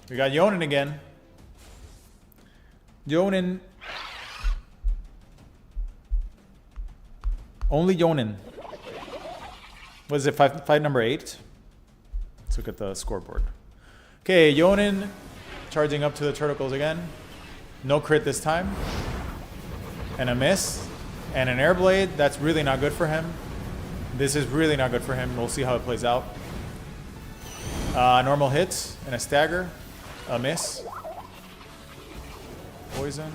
We got Jonin again. Jonin. Only Jonin. What is it? Fight number 8? Let's look at the scoreboard. Okay, Jonin charging up to the Turtles again. No crit this time. And a miss. And an air blade. That's really not good for him. This is really not good for him. We'll see how it plays out. Normal hits and a stagger. A miss. Poison.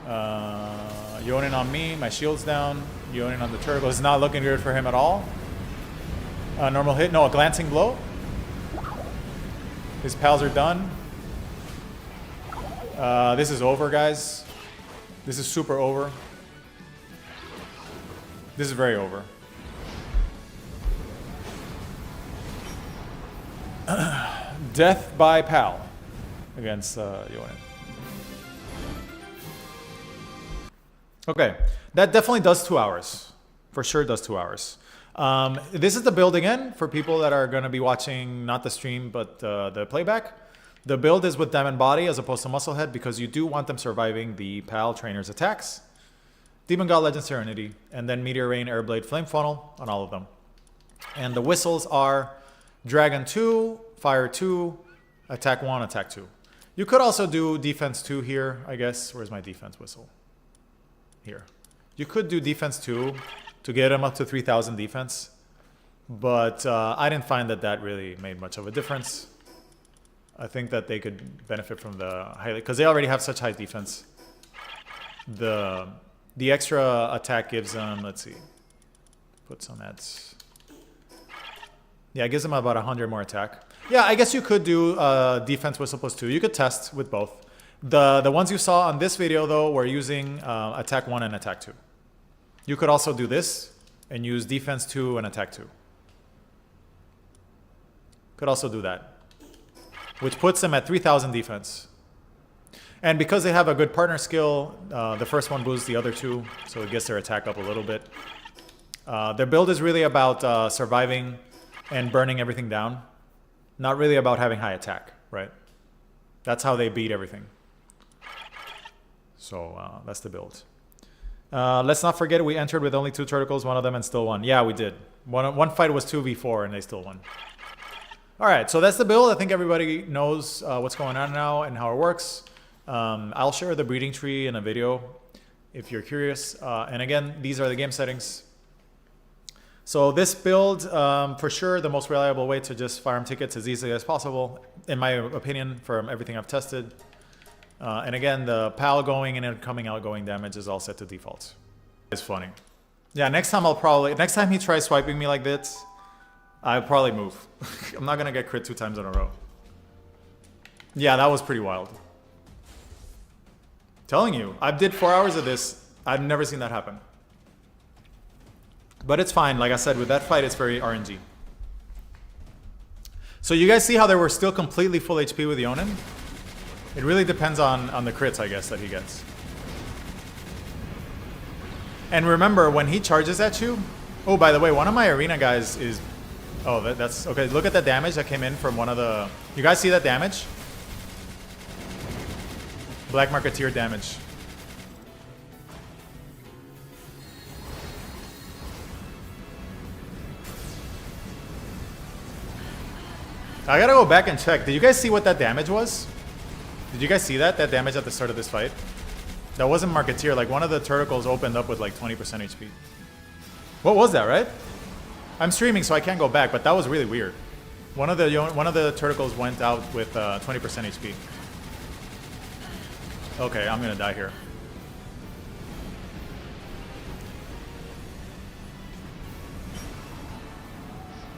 Jonin on me. My shield's down. Jonin on the Turtle. It's not looking good for him at all. Normal hit. No, a glancing blow. His pals are done. This is over, guys. This is super over. This is very over. Death by Pal against Jonin. Okay, that definitely does 2 hours. For sure does 2 hours. This is the build again for people that are going to be watching not the stream but the playback. The build is with Diamond Body as opposed to Musclehead because you do want them surviving the Pal Trainer's attacks. Demon God, Legend, Serenity, and then Meteor Rain, Airblade, Flame Funnel on all of them. And the whistles are Dragon 2, Fire 2, Attack 1, Attack 2. You could also do Defense 2 here, I guess. Where's my Defense whistle? Here. You could do Defense 2 to get him up to 3,000 defense. But I didn't find that that really made much of a difference. I think that they could benefit from the high... Because they already have such high defense. The extra attack gives them, let's see, put some ads. Yeah, it gives them about 100 more attack. Yeah, I guess you could do defense whistle plus 2. You could test with both. The ones you saw on this video, though, were using attack 1 and attack 2. You could also do this and use defense 2 and attack 2. Could also do that, which puts them at 3,000 defense. And because they have a good partner skill, the first one boosts the other two, so it gets their attack up a little bit. Their build is really about surviving and burning everything down. Not really about having high attack, right? That's how they beat everything. So that's the build. Let's not forget we entered with only 2 Turtles, one of them, and still won. Yeah, we did. One fight was 2v4 and they still won. All right, so that's the build. I think everybody knows what's going on now and how it works. I'll share the breeding tree in a video if you're curious. And again, these are the game settings. So this build, for sure, the most reliable way to just farm tickets as easily as possible, in my opinion, from everything I've tested. And again, the PAL going in and coming outgoing damage is all set to default. It's funny. Yeah, next time he tries swiping me like this, I'll probably move. I'm not gonna get crit 2 times in a row. Yeah, that was pretty wild. Telling you, I did 4 hours of this. I've never seen that happen. But it's fine. Like I said, with that fight, it's very RNG. So you guys see how they were still completely full HP with Jonin? It really depends on the crits, I guess, that he gets. And remember, when he charges at you... Oh, by the way, one of my arena guys is... Oh, that's... Okay, look at the damage that came in from one of the... You guys see that damage? Black Marketeer damage. I gotta go back and check. Did you guys see what that damage was? Did you guys see that? That damage at the start of this fight? That wasn't Marketeer. Like, one of the Turtles opened up with like 20% HP. What was that, right? I'm streaming, so I can't go back, but that was really weird. One of the Turtles went out with 20% HP. Okay, I'm gonna die here.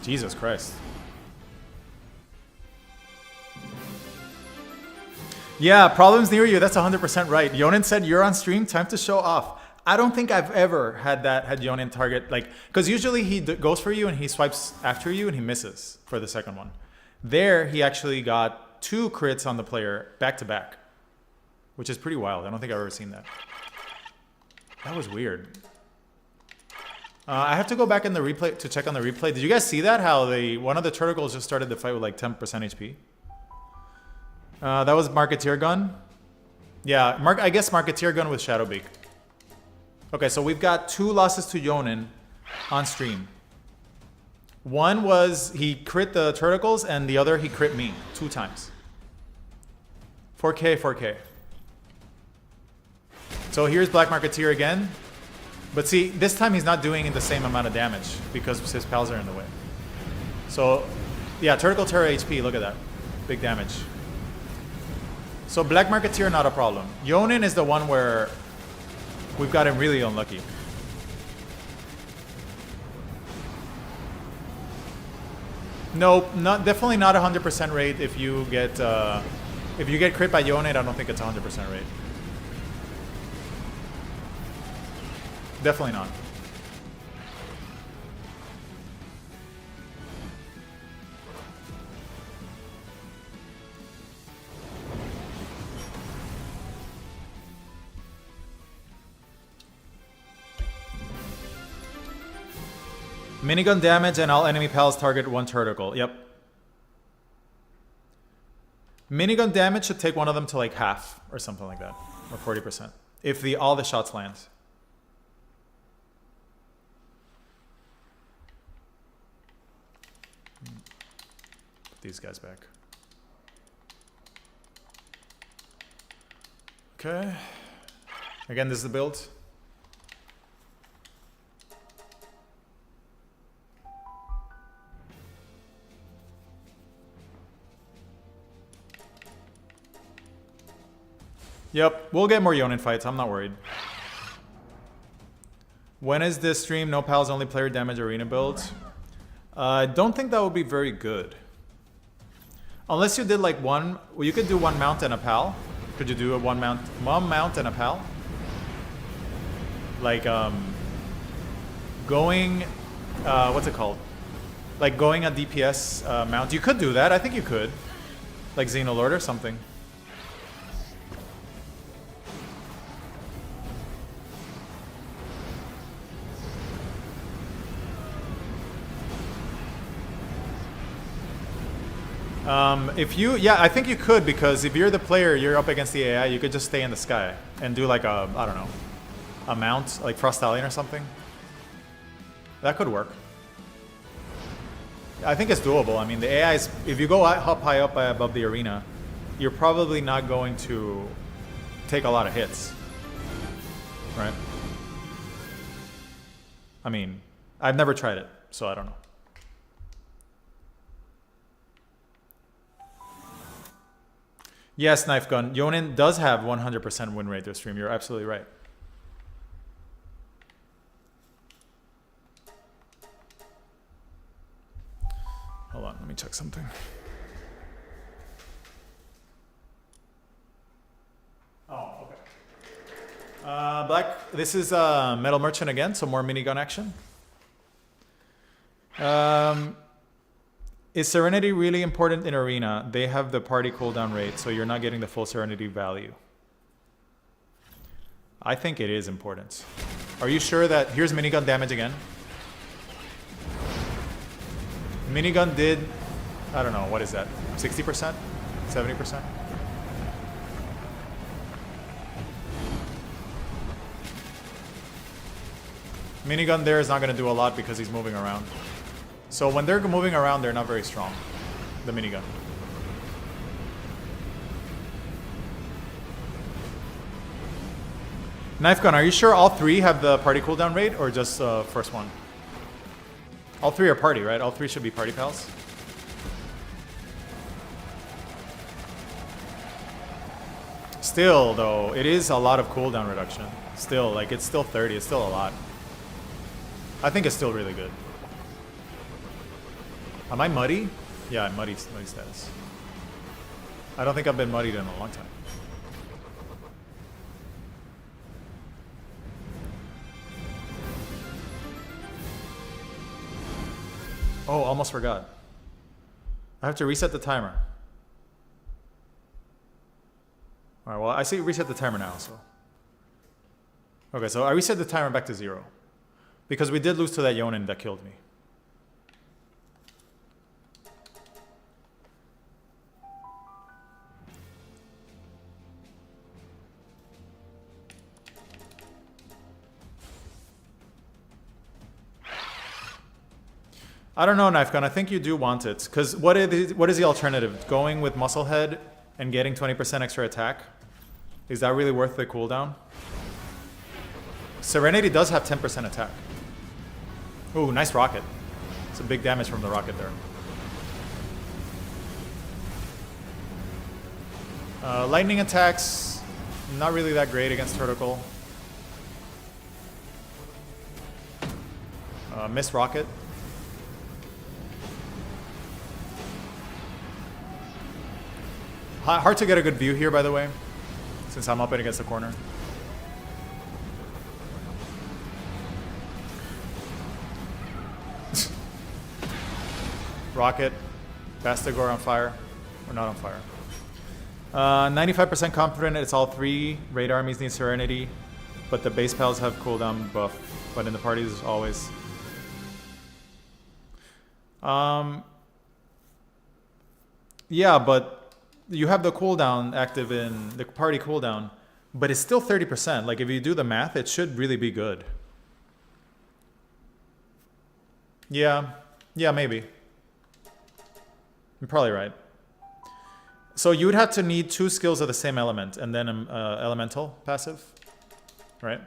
Jesus Christ. Yeah, problems near you. That's 100% right. Jonin said, you're on stream, time to show off. I don't think I've ever had Jonin target, like, because usually he goes for you and he swipes after you and he misses for the second one. There, he actually got 2 crits on the player back to back, which is pretty wild. I don't think I've ever seen that. That was weird. I have to go back in the replay to check on the replay. Did you guys see that? How one of the Turtles just started the fight with like 10% HP? That was Marketeer Gun. Yeah, I guess Marketeer Gun with Shadowbeak. Okay, so we've got 2 losses to Jonin on stream. One was he crit the Turtles, and the other he crit me 2 times. 4K, 4K. So here's Black Marketeer again. But see, this time he's not doing the same amount of damage because his pals are in the way. So, yeah, Turtle Terra HP, look at that. Big damage. So Black Marketeer, not a problem. Jonin is the one where we've got him really unlucky. Nope, definitely not 100% rate if you get crit by Jonin. I don't think it's 100% rate. Definitely not. Minigun damage and all enemy pals target 1 turtle. Yep. Minigun damage should take one of them to like half or something like that. Or 40%. If all the shots land. Put these guys back. Okay. Again, this is the build. Yep, we'll get more Jonin fights. I'm not worried. When is this stream? No pals, only player damage arena build. I don't think that would be very good. Unless you did like one... Well, you could do 1 mount and a pal. Could you do a 1 mount and a pal? Like, going... what's it called? Like going a DPS mount. You could do that. I think you could. Like Xenolord or something. I think you could, because if you're the player, you're up against the AI, you could just stay in the sky and do like a, I don't know, a mount, like Frost Stallion or something. That could work. I think it's doable. I mean, the AI is, if you go up high up above the arena, you're probably not going to take a lot of hits, right? I mean, I've never tried it, so I don't know. Yes, Knife Gun. Jonin does have 100% win rate this stream. You're absolutely right. Hold on, let me check something. Oh, okay. Black, this is Metal Merchant again, so more minigun action. Is Serenity really important in Arena? They have the party cooldown rate, so you're not getting the full Serenity value. I think it is important. Are you sure that... Here's minigun damage again. Minigun did... I don't know, what is that? 60%? 70%? Minigun there is not going to do a lot because he's moving around. So when they're moving around, they're not very strong, the minigun. Knife Gun, are you sure all 3 have the party cooldown rate, or just first one? All 3 are party, right? All 3 should be party pals. Still, though, it is a lot of cooldown reduction. Still, like, it's still 30, it's still a lot. I think it's still really good. Am I muddy? Yeah, I'm muddy status. I don't think I've been muddied in a long time. Oh, almost forgot. I have to reset the timer. Alright, well, I see reset the timer now, so. Okay, so I reset the timer back to 0. Because we did lose to that Jonin that killed me. I don't know, Knife Gun. I think you do want it. Because what is the alternative? Going with Musclehead and getting 20% extra attack? Is that really worth the cooldown? Serenity does have 10% attack. Ooh, nice rocket. It's a big damage from the rocket there. Lightning attacks, not really that great against Vertical. Miss rocket. Hard to get a good view here, by the way, since I'm up and against the corner. Rocket, Bastigor on fire, or not on fire. 95% confident it's all three. Raid armies need Serenity, but the base pals have cooldown buff, but in the parties always. Yeah, but you have the cooldown active in the party cooldown, but it's still 30%. Like if you do the math, it should really be good. Yeah, maybe. You're probably right. So you would have to need 2 skills of the same element and then elemental passive, right?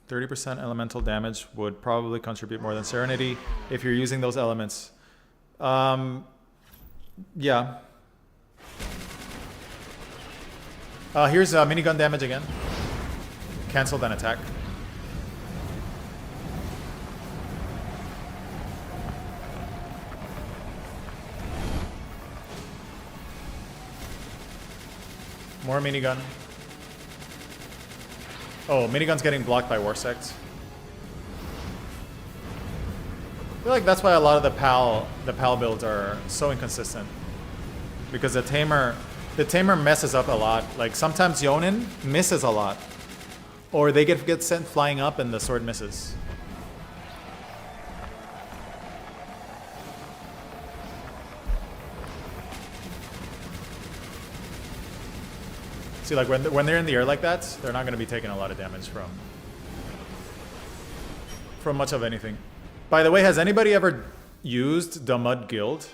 %30 elemental damage would probably contribute more than Serenity if you're using those elements. Yeah. Here's minigun damage again. Cancel then attack. More minigun. Oh, minigun's getting blocked by Warsect. I feel like that's why a lot of the PAL builds are so inconsistent. Because the tamer messes up a lot. Like sometimes Jonin misses a lot. Or they get sent flying up and the sword misses. See, like when they're in the air like that, they're not going to be taking a lot of damage from much of anything. By the way, has anybody ever used the Mud Guild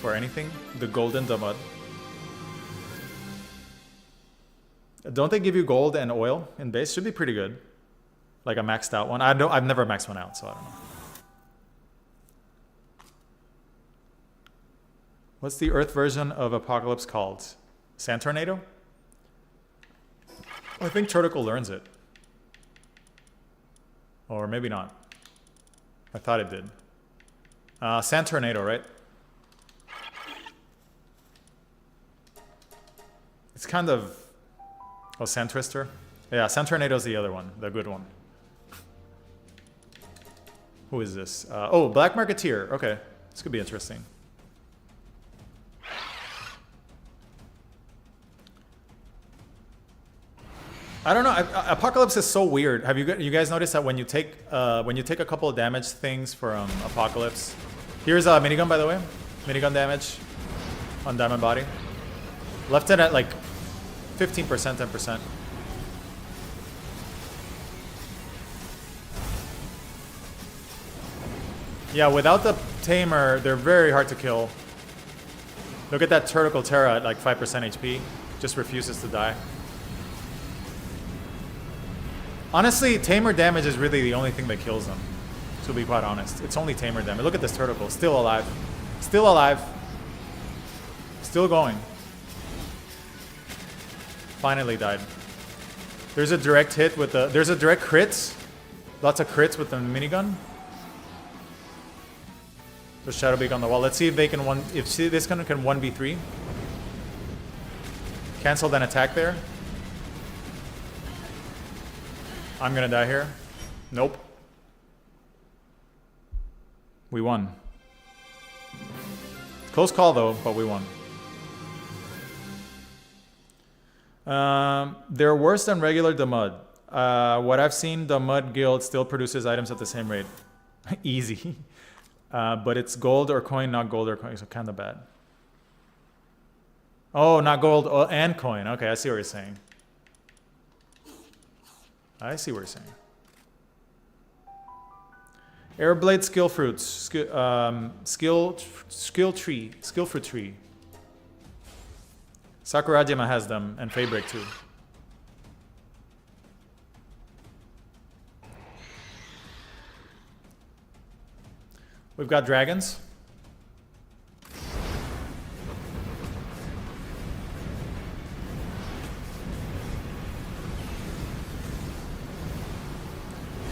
for anything? The Golden Damud. Don't they give you gold and oil in base? Should be pretty good. Like a maxed out one. I've never maxed one out, so I don't know. What's the Earth version of Apocalypse called? Sand Tornado? I think Turticle learns it. Or maybe not. I thought it did. Sand Tornado, right? It's kind of... Oh, Sand Twister? Yeah, Sand Tornado's the other one, the good one. Who is this? Oh, Black Marketeer. Okay, this could be interesting. I don't know. Apocalypse is so weird. Have you guys noticed that when you take a couple of damage things from Apocalypse? Here's a minigun, by the way. Minigun damage on Diamond Body. Left it at like 15%, 10%. Yeah, without the Tamer, they're very hard to kill. Look at that Turticle Terra at like 5% HP. Just refuses to die. Honestly, Tamer damage is really the only thing that kills them. To be quite honest. It's only Tamer damage. Look at this Turticle. Still alive. Still alive. Still going. Finally died. There's a direct hit with the... There's a direct crit. Lots of crits with the minigun. There's Shadowbeak on the wall. Let's see if they can if this gun can 1v3. Cancel then attack there. I'm gonna die here. Nope. We won. Close call though, but we won. They're worse than regular Damud. What I've seen, the Mud Guild still produces items at the same rate. Easy. But it's gold or coin, not gold or coin, so kind of bad. Oh, not gold and coin. Okay, I see what you're saying. I see what you're saying. Airblade skill fruits. Skill fruit tree. Sakurajima has them, and Fabric too. We've got dragons.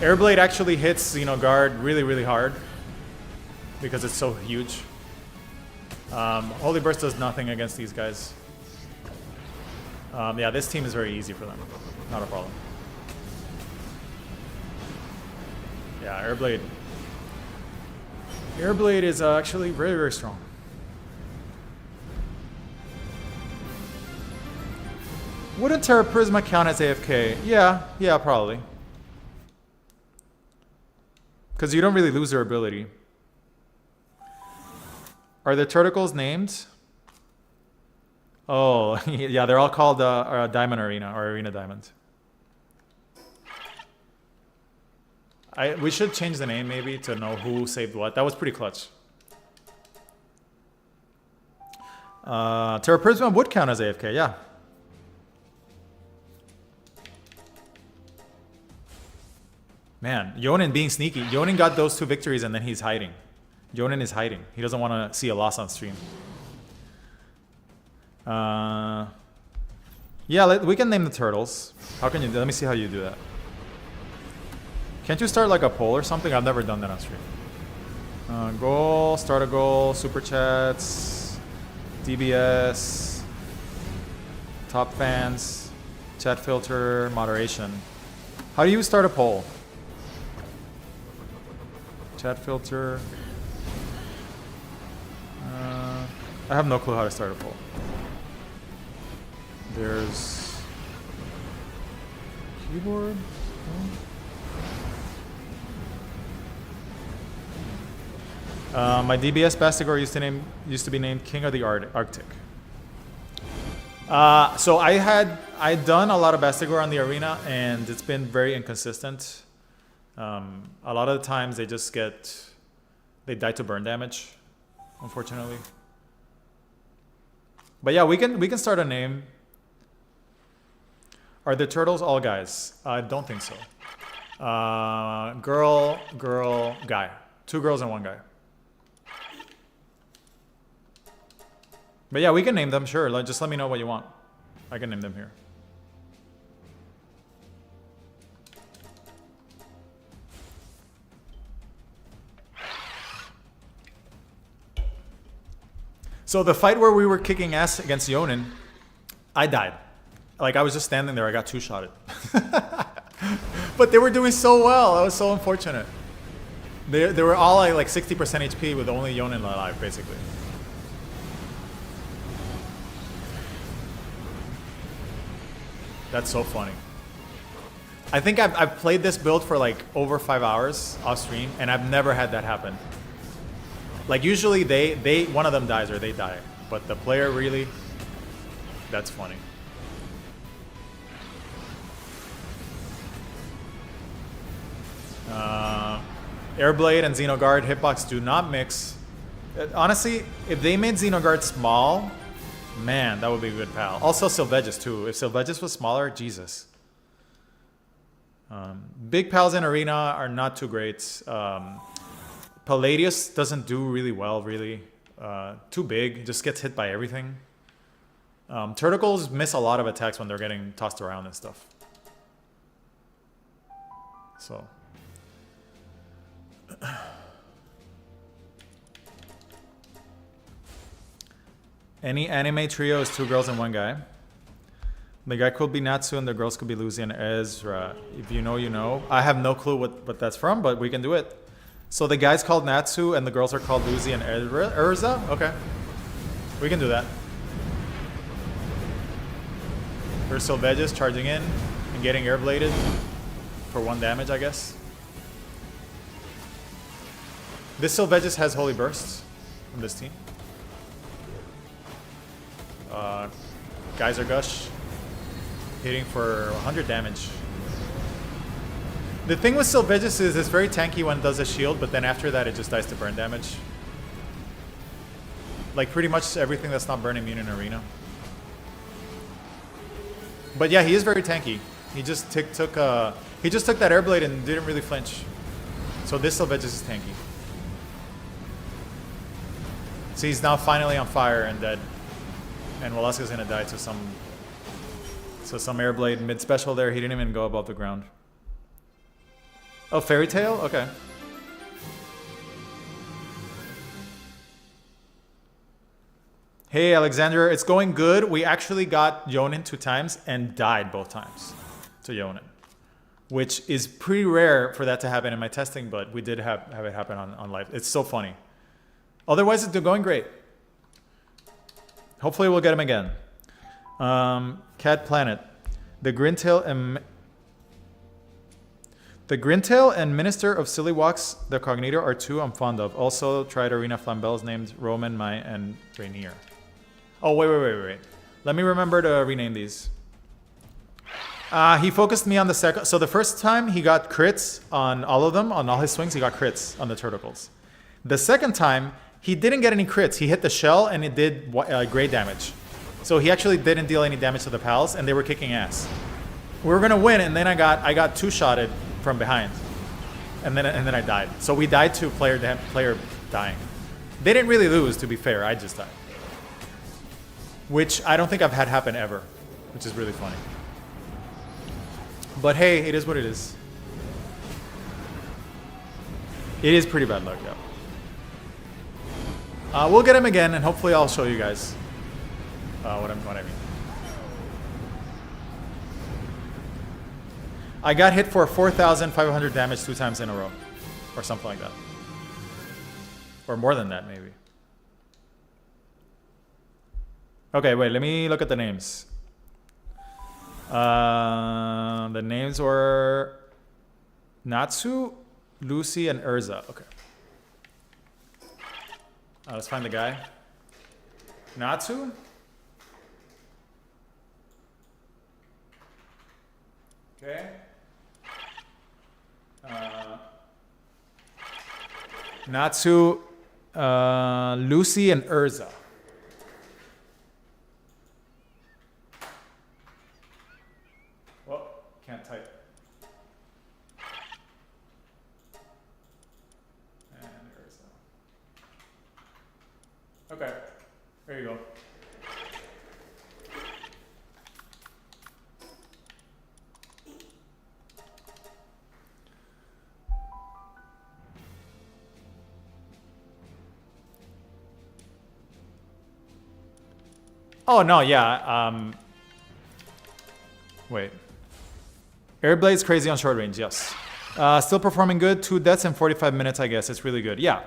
Airblade actually hits Xenoguard really, really hard because it's so huge. Holy Burst does nothing against these guys. Yeah, this team is very easy for them. Not a problem. Yeah, Airblade. Airblade is actually very, very strong. Wouldn't Terra Prisma count as AFK? Yeah, probably. Because you don't really lose their ability. Are the turtles named? Oh, yeah, they're all called Diamond Arena or Arena Diamond. We should change the name maybe to know who saved what. That was pretty clutch. Terra Prisma would count as AFK, yeah. Man, Jonin being sneaky. Jonin got those 2 victories and then he's hiding. Jonin is hiding. He doesn't want to see a loss on stream. Yeah, we can name the turtles. How can you? Let me see how you do that. Can't you start like a poll or something? I've never done that on stream. Goal, start a goal, super chats, DBS, top fans, chat filter, moderation. How do you start a poll? Chat filter. I have no clue how to start a poll. There's keyboard. My DBS Bastigor used to be named King of the Arctic. So I'd done a lot of Bastigor on the arena, and it's been very inconsistent. A lot of the times they just they die to burn damage, unfortunately. But yeah, we can start a name. Are the turtles all guys? I don't think so. Girl, guy. 2 girls and 1 guy. But yeah, we can name them, sure. Just let me know what you want. I can name them here. So the fight where we were kicking ass against Jonin, I died. Like, I was just standing there. I got 2-shotted. But they were doing so well. That was so unfortunate. They were all like 60% HP with only Jonin alive, basically. That's so funny. I think I've played this build for like over 5 hours off stream, and I've never had that happen. Like, usually one of them dies or they die, but the player really, that's funny. Airblade and Xenoguard hitbox do not mix. Honestly, if they made Xenoguard small, man, that would be a good pal. Also Sylvegus too. If Sylvegus was smaller, Jesus. Big pals in arena are not too great. Palladius doesn't do really well, really. Too big, just gets hit by everything. Turtles miss a lot of attacks when they're getting tossed around and stuff. So. Any anime trio is 2 girls and 1 guy. The guy could be Natsu and the girls could be Lucy and Ezra. If you know, you know. I have no clue what that's from, but we can do it. So the guy's called Natsu and the girls are called Lucy and Erza? Okay. We can do that. Here's Sylvegus charging in and getting airbladed for 1 damage, I guess. This Sylvegus has Holy Bursts from this team. Geyser Gush hitting for 100 damage. The thing with Sylvages is it's very tanky when it does a shield, but then after that it just dies to burn damage. Like pretty much everything that's not burn immune in Arena. But yeah, he is very tanky. He just took that air blade and didn't really flinch. So this Sylvages is tanky. So he's now finally on fire and dead. And Walaska's gonna die to some air blade mid special there. He didn't even go above the ground. Oh, Fairy Tail? Okay. Hey, Alexander, it's going good. We actually got Jonin 2 times and died both times to Jonin, which is pretty rare for that to happen in my testing, but we did have it happen on live. It's so funny. Otherwise, it's going great. Hopefully, we'll get him again. Cat Planet. The Grintail and Minister of Silly Walks, the Cognito, are 2 I'm fond of. Also, tried Arena Flambells named Roman, Mai, and Rainier. Oh, wait. Let me remember to rename these. He focused me on the second. So the first time he got crits on all of them, on all his swings, he got crits on the Turtles. The second time, he didn't get any crits. He hit the shell and it did gray damage. So he actually didn't deal any damage to the pals and they were kicking ass. We were gonna win and then I got 2-shotted from behind. And then I died. So we died to player dying. They didn't really lose, to be fair. I just died. Which I don't think I've had happen ever, which is really funny. But hey, it is what it is. It is pretty bad luck, yeah. We'll get him again, and hopefully I'll show you guys what I mean. I got hit for 4,500 damage 2 times in a row, or something like that. Or more than that, maybe. Okay, wait, let me look at the names. The names were Natsu, Lucy, and Urza. Okay. Let's find the guy. Natsu. Okay. Natsu, Lucy, and Urza. Can't type. And there's that. Okay, there you go. Oh no, yeah. Wait. Airblade's crazy on short range, yes. Still performing good. 2 deaths in 45 minutes, I guess. It's really good. Yeah.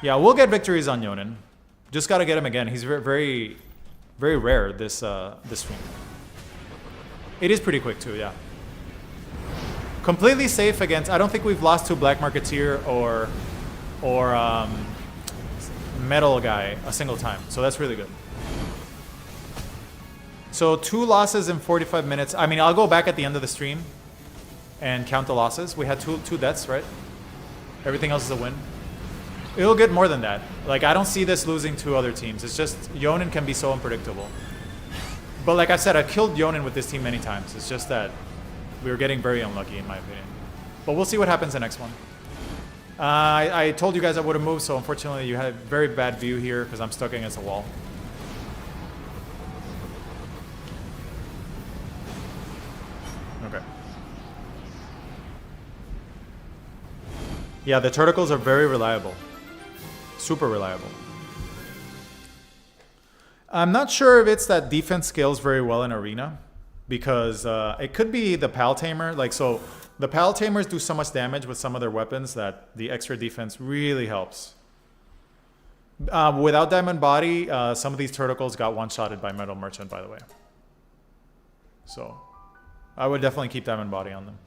Yeah, we'll get victories on Jonin. Just gotta get him again. He's very, very rare this stream. It is pretty quick too, yeah. Completely safe against. I don't think we've lost to Black Marketeer or Metal Guy a single time. So that's really good. So 2 losses in 45 minutes. I mean, I'll go back at the end of the stream and count the losses. We had two deaths, right? Everything else is a win. It'll get more than that. Like, I don't see this losing to other teams. It's just Jonin can be so unpredictable. But like I said, I've killed Jonin with this team many times. It's just that we were getting very unlucky, in my opinion. But we'll see what happens the next one. I told you guys I would have moved, so unfortunately you had a very bad view here because I'm stuck against a wall. Okay. Yeah, the Turtles are very reliable. Super reliable. I'm not sure if it's that defense scales very well in Arena, because it could be the Pal Tamer. Like, so the Pal Tamers do so much damage with some of their weapons that the extra defense really helps. Without Diamond Body, some of these Turtles got one-shotted by Metal Merchant, by the way. So I would definitely keep Diamond Body on them.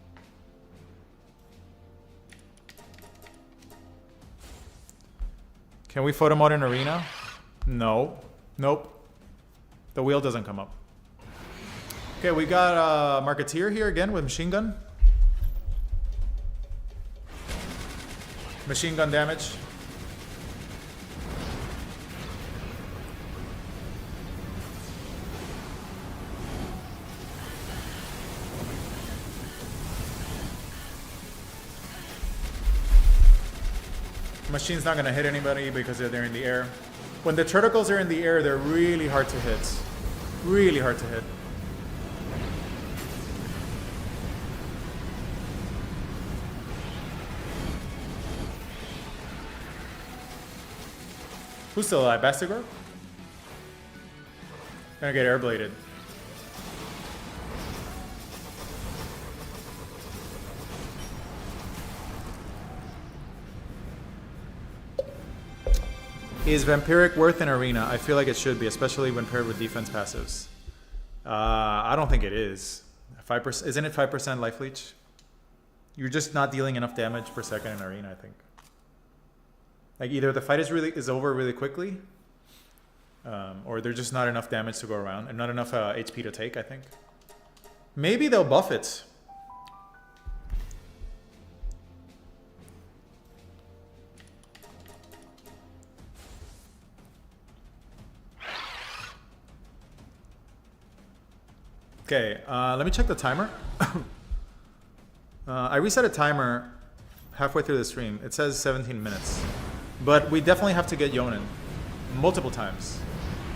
Can we photo mode in Arena? No. Nope. The wheel doesn't come up. Okay, we got Marketeer here again with Machine Gun. Machine gun damage. Machine's not gonna hit anybody because they're in the air. When the turtles are in the air, they're really hard to hit. Really hard to hit. Who's still alive? Bastigor? Gonna get airbladed. Is Vampiric worth an arena? I feel like it should be, especially when paired with defense passives. I don't think it is. 5%, isn't it 5% life leech? You're just not dealing enough damage per second in arena, I think. Like either the fight is over really quickly, or there's just not enough damage to go around and not enough HP to take, I think. Maybe they'll buff it. Okay, let me check the timer. I reset a timer halfway through the stream. It says 17 minutes. But we definitely have to get Jonin multiple times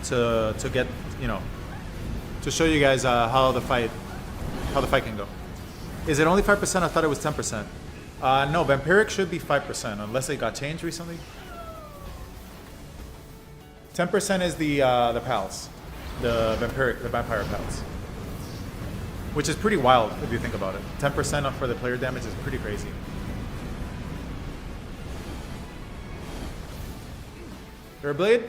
to get, you know, to show you guys how the fight can go. Is it only 5%? I thought it was 10%. No, Vampiric should be 5% unless it got changed recently. 10% is the pals, the vampire pals. Which is pretty wild if you think about it. 10% for the player damage is pretty crazy. Airblade?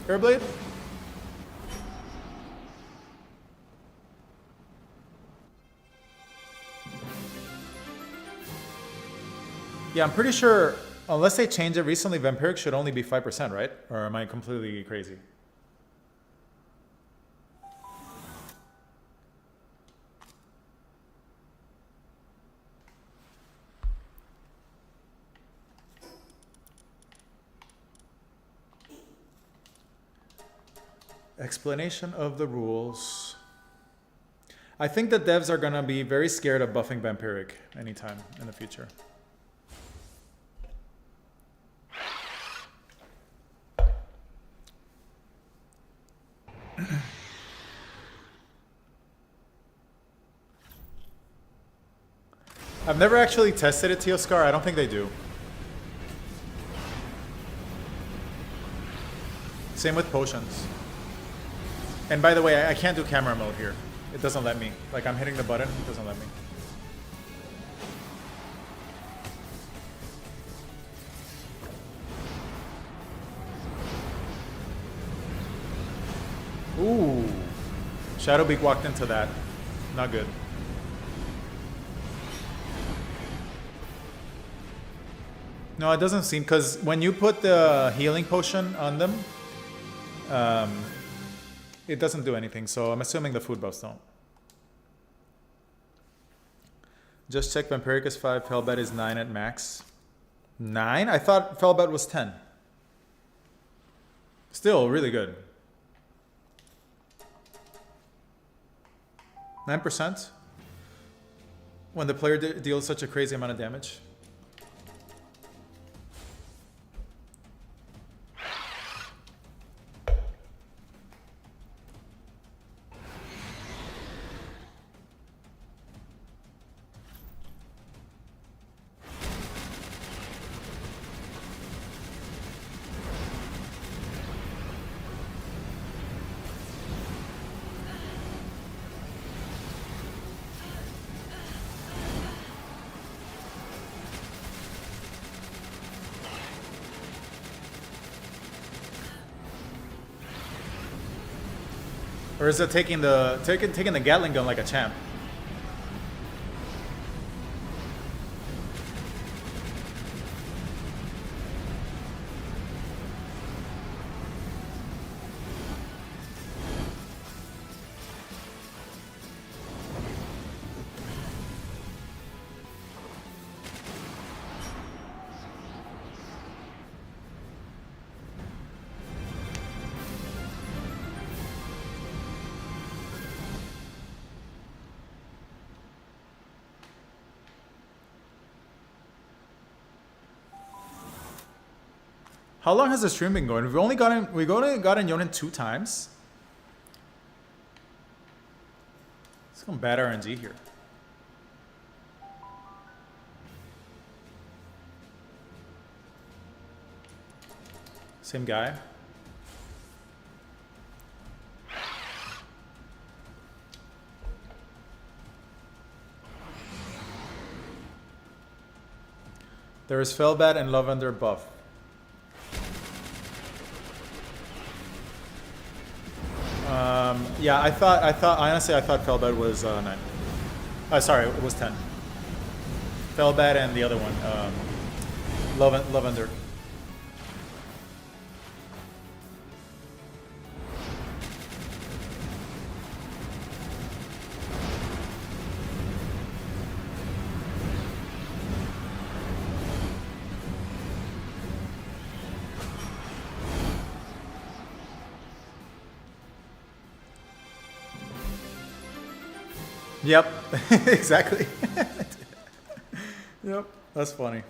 Airblade? Yeah, I'm pretty sure, unless they changed it recently, Vampiric should only be 5%, right? Or am I completely crazy? Explanation of the rules. I think the devs are gonna be very scared of buffing Vampiric anytime in the future. I've never actually tested it, Teoscar. I don't think they do. Same with potions. And by the way, I can't do camera mode here. It doesn't let me. Like, I'm hitting the button, it doesn't let me. Ooh. Shadowbeak walked into that. Not good. No, it doesn't seem, because when you put the healing potion on them, it doesn't do anything, so I'm assuming the food buffs don't. Just check, Vampiric is 5, Felbat is 9 at max. 9? I thought Felbat was 10. Still really good. 9%? When the player deals such a crazy amount of damage. Or is it taking the Gatling gun like a champ? How long has the stream been going? We've only gotten Jonin 2 times. Some bad RNG here. Same guy. There is Felbat and Lavender buff. Yeah, honestly, I thought Felbat was 9. Sorry, it was 10. Felbat and the other one, Lavender. Yep, exactly. Yep, that's funny.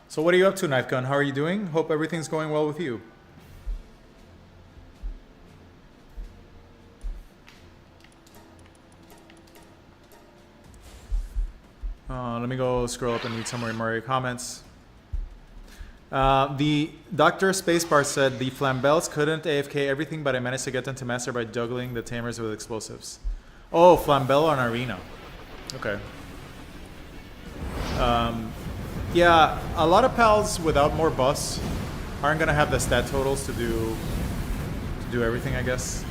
So what are you up to, Knife Gun? How are you doing? Hope everything's going well with you. Let me go scroll up and read some more comments. The Dr. Spacebar said the Flambels couldn't AFK everything, but I managed to get them to master by juggling the tamers with explosives. Oh, Flambel on Arena. Okay. Yeah, a lot of pals without more buffs aren't gonna have the stat totals to do everything, I guess.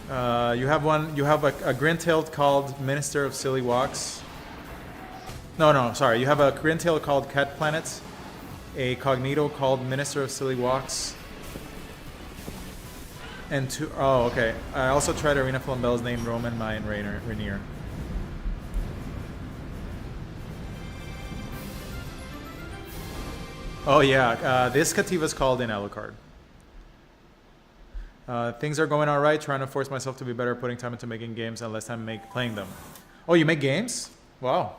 You have a grin-tailed called Minister of Silly Walks. No, sorry. You have a grin-tailed called Cat Planet, a Cognito called Minister of Silly Walks, and two. Oh, okay. I also tried Arena Flambel's name Roman, Mayan, Rainier. Oh yeah, this Kativa's called in Alucard. Things are going all right. Trying to force myself to be better at putting time into making games and less time playing them. Oh, you make games? Wow.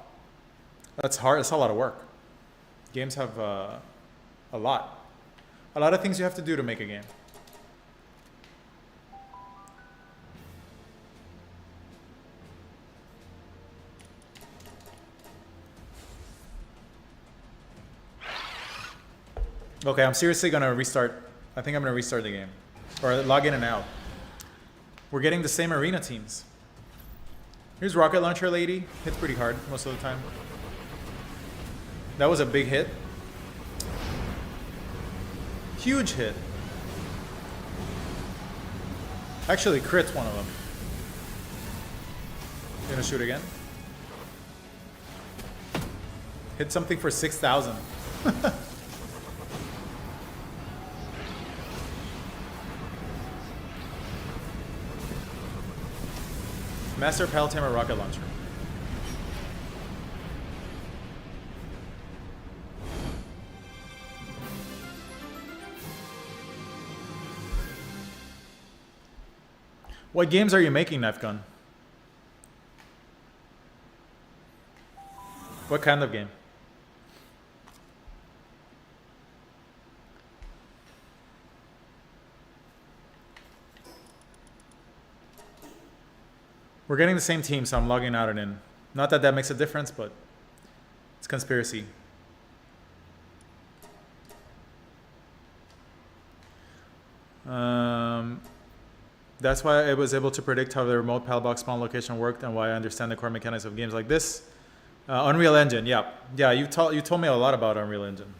That's hard. That's a lot of work. Games have a lot of things you have to do to make a game. Okay, I'm seriously gonna restart. I think I'm gonna restart the game. Or log in and out. We're getting the same arena teams. Here's Rocket Launcher Lady. Hits pretty hard most of the time. That was a big hit. Huge hit. Actually crits one of them. Gonna shoot again. Hit something for 6,000. Master Paltamer Rocket Launcher. What games are you making, Knife Gun? What kind of game? We're getting the same team, so I'm logging out and in. Not that that makes a difference, but it's conspiracy. That's why I was able to predict how the remote PAL box spawn location worked and why I understand the core mechanics of games like this. Unreal Engine, yeah. Yeah, you told me a lot about Unreal Engine.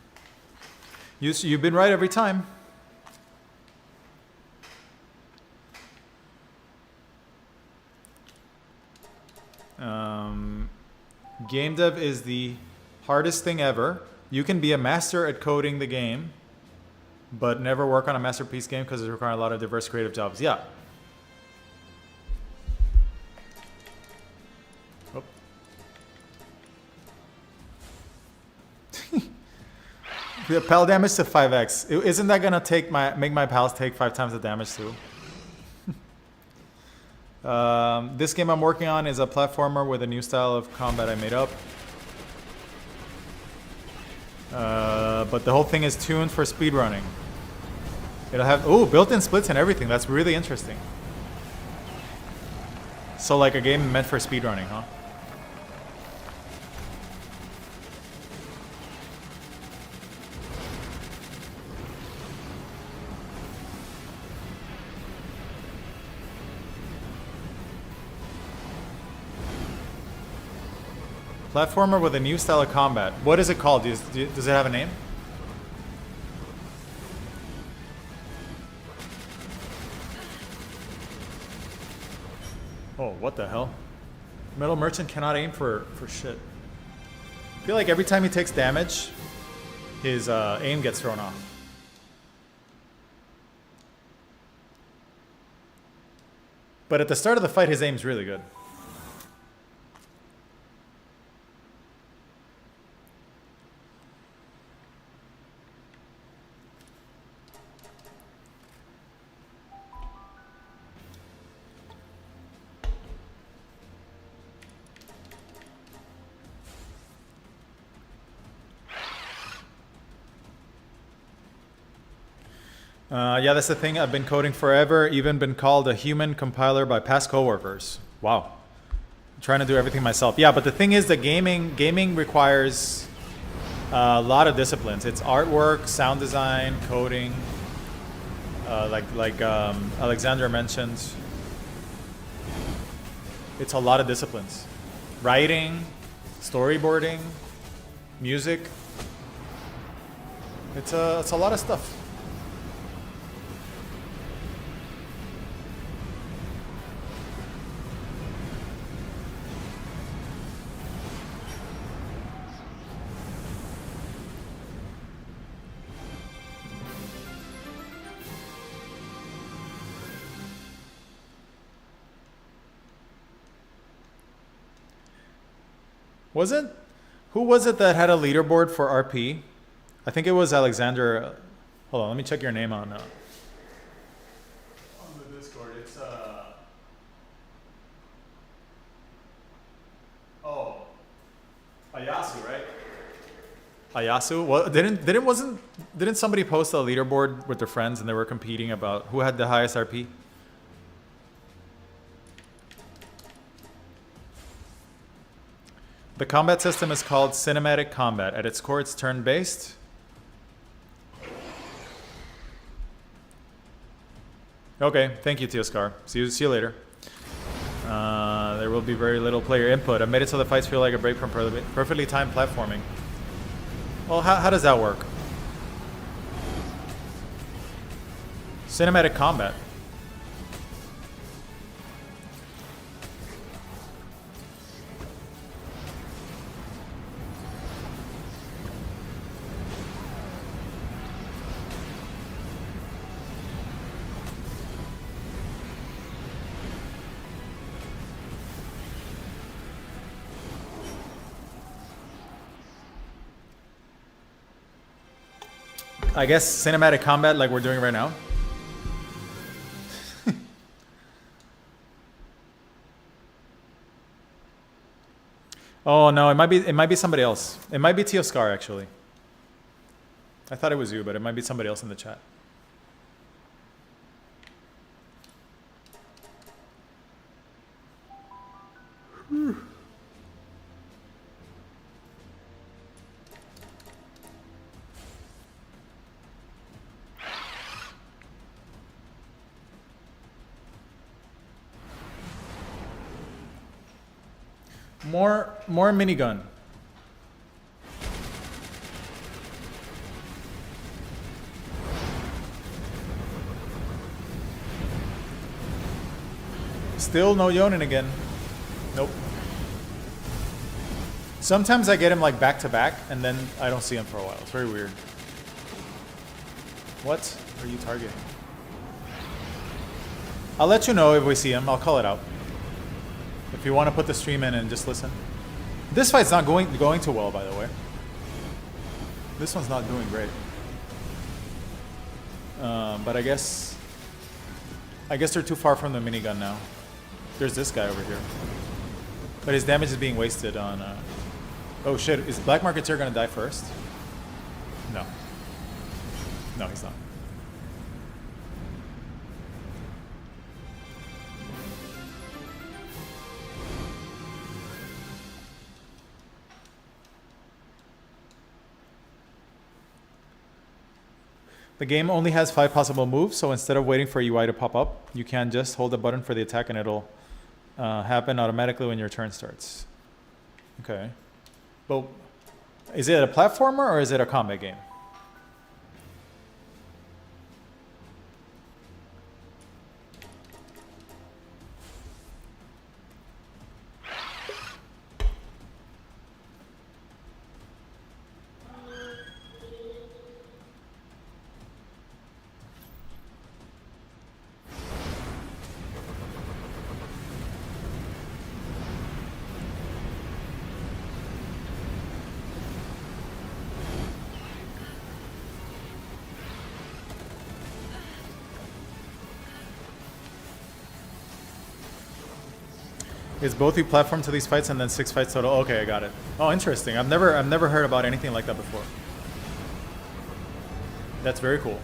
You've been right every time. Game dev is the hardest thing ever. You can be a master at coding the game, but never work on a masterpiece game because it requires a lot of diverse creative jobs. Yeah. Oh. The pal damage to 5x. Isn't that gonna make my pals take 5 times the damage too? This game I'm working on is a platformer with a new style of combat I made up. But the whole thing is tuned for speedrunning. It'll have built-in splits and everything. That's really interesting. So like a game meant for speedrunning, huh? Platformer with a new style of combat. What is it called? Does it have a name? Oh, what the hell? Metal Merchant cannot aim for shit. I feel like every time he takes damage, his aim gets thrown off. But at the start of the fight, his aim's really good. Yeah, that's the thing. I've been coding forever, even been called a human compiler by past coworkers. Wow. I'm trying to do everything myself. Yeah, but the thing is that gaming requires a lot of disciplines. It's artwork, sound design, coding, like Alexander mentioned. It's a lot of disciplines. Writing, storyboarding, music. It's a lot of stuff. Who was it that had a leaderboard for RP? I think it was Alexander. Hold on, let me check your name on the Discord. It's Ayasu, right? Ayasu. Well, didn't somebody post a leaderboard with their friends and they were competing about who had the highest RP? The combat system is called cinematic combat. At its core, it's turn-based. Okay, thank you, Teoscar. See you later. There will be very little player input. I made it so the fights feel like a break from perfectly timed platforming. Well, how does that work? Cinematic combat. I guess cinematic combat like we're doing right now. Oh no, it might be somebody else. It might be Teoscar actually. I thought it was you, but it might be somebody else in the chat. More minigun. Still no Jonin again. Nope. Sometimes I get him like back to back and then I don't see him for a while. It's very weird. What are you targeting? I'll let you know if we see him. I'll call it out. If you want to put the stream in and just listen. This fight's not going too well, by the way. This one's not doing great. But I guess they're too far from the minigun now. There's this guy over here. But his damage is being wasted on... Oh shit, is Black Marketeer gonna die first? No. No, he's not. The game only has 5 possible moves, so instead of waiting for UI to pop up, you can just hold the button for the attack and it'll happen automatically when your turn starts. Okay. But is it a platformer or is it a combat game? Is both you platform to these fights and then 6 fights total? Okay, I got it. Oh, interesting. I've never heard about anything like that before. That's very cool.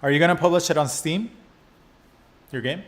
Are you going to publish it on Steam? Your game?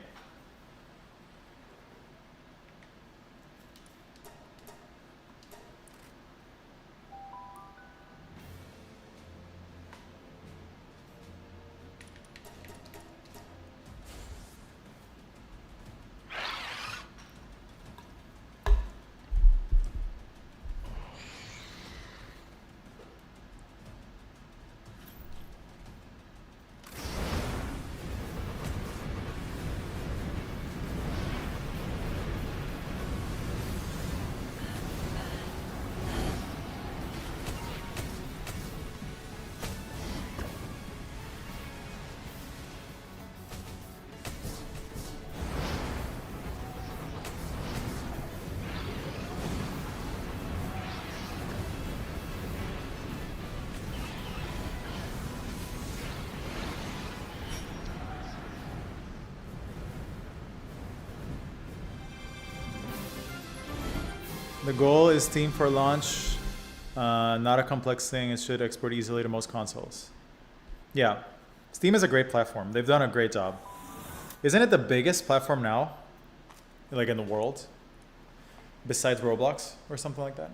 The goal is Steam for launch, not a complex thing. It should export easily to most consoles. Yeah, Steam is a great platform. They've done a great job. Isn't it the biggest platform now, like in the world, besides Roblox or something like that?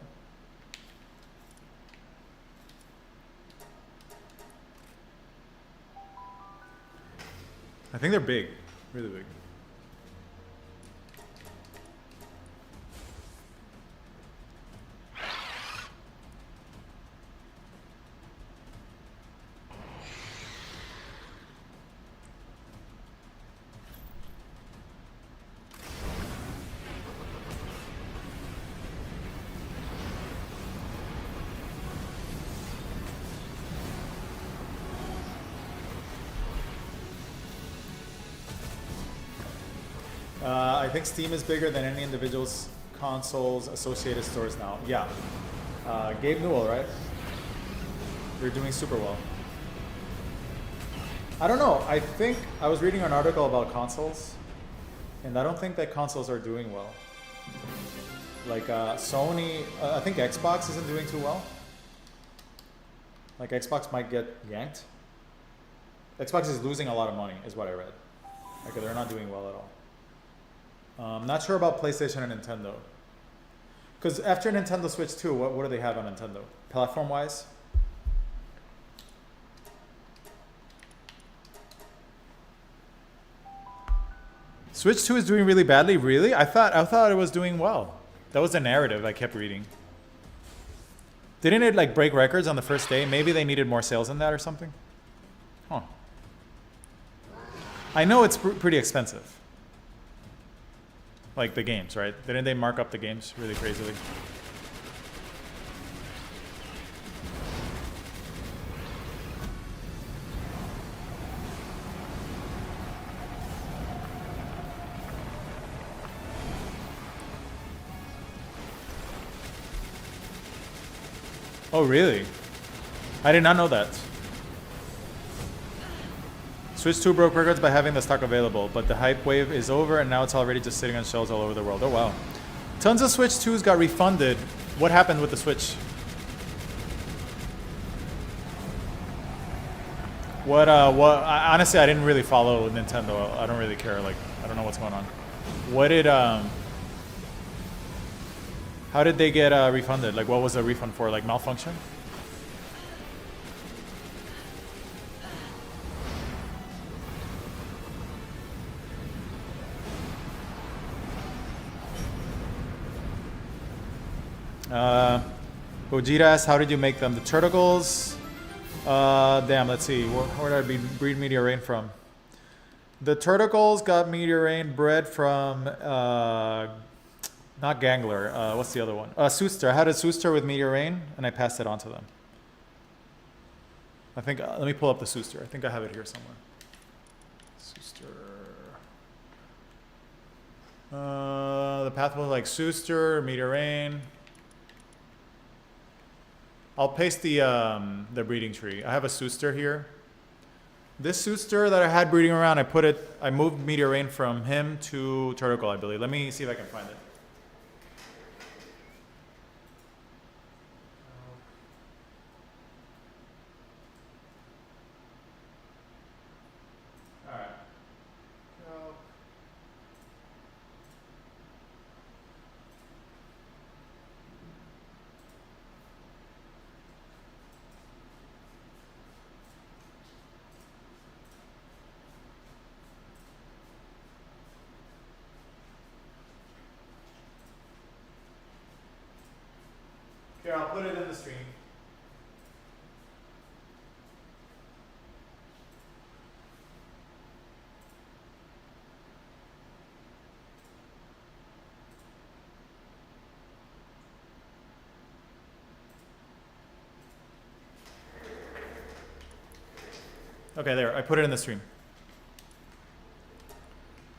I think they're big, really big. I think Steam is bigger than any individual's consoles associated stores now. Yeah. Gabe Newell, right? You're doing super well. I don't know. I think I was reading an article about consoles, and I don't think that consoles are doing well. Like Sony, I think Xbox isn't doing too well. Like Xbox might get yanked. Xbox is losing a lot of money, is what I read. Like they're not doing well at all. Not sure about PlayStation and Nintendo. Because after Nintendo Switch 2, what do they have on Nintendo? Platform-wise? Switch 2 is doing really badly, really? I thought it was doing well. That was the narrative I kept reading. Didn't it like break records on the first day? Maybe they needed more sales than that or something? Huh. I know it's pretty expensive. Like the games, right? Didn't they mark up the games really crazily? Oh, really? I did not know that. Switch 2 broke records by having the stock available, but the hype wave is over and now it's already just sitting on shelves all over the world. Oh, wow. Tons of Switch 2s got refunded. What happened with the Switch? Honestly, I didn't really follow Nintendo. I don't really care. Like, I don't know what's going on. How did they get refunded? Like, what was the refund for? Like, malfunction? Gogeta asks, how did you make them? The turtles? Damn, let's see. Where did I breed Meteor Rain from? The turtles got Meteor Rain bred from, not Gangler. What's the other one? Sooster. I had a Sooster with Meteor Rain, and I passed it on to them. I think, let me pull up the Sooster. I think I have it here somewhere. Sooster. The path was like Sooster, Meteor Rain. I'll paste the breeding tree. I have a Sooster here. This Sooster that I had breeding around, I moved Meteor Rain from him to Turtle, I believe. Let me see if I can find it. Here, I'll put it in the stream. Okay, there. I put it in the stream.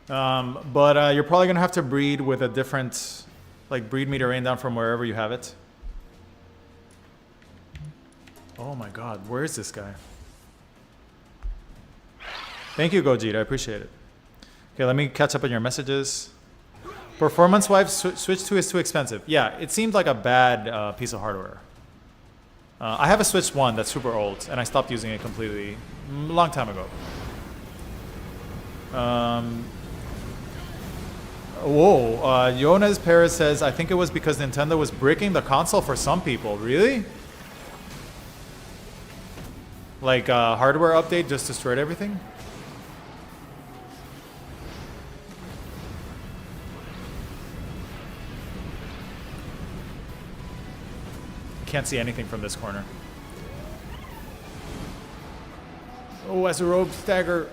But you're probably going to have to breed with a different, like breed Meteor Rain down from wherever you have it. Oh my god, where is this guy? Thank you, Gogeta, I appreciate it. Okay, let me catch up on your messages. Performance-wise, Switch 2 is too expensive. Yeah, it seemed like a bad piece of hardware. I have a Switch 1 that's super old, and I stopped using it completely a long time ago. Jonas Perez says, I think it was because Nintendo was bricking the console for some people. Really? Like a hardware update just destroyed everything? Can't see anything from this corner. Oh, as a robe stagger.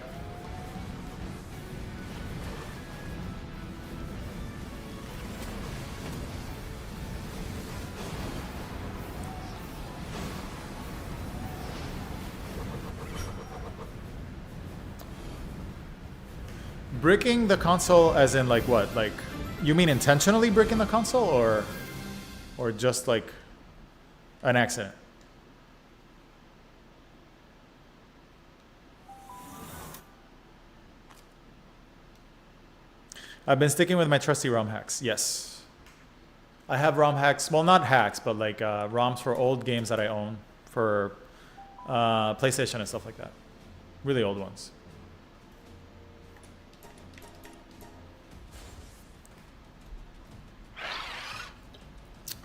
Bricking the console as in like what? Like, you mean intentionally bricking the console or just like an accident? I've been sticking with my trusty ROM hacks. Yes. I have ROM hacks, well not hacks, but like ROMs for old games that I own for PlayStation and stuff like that. Really old ones.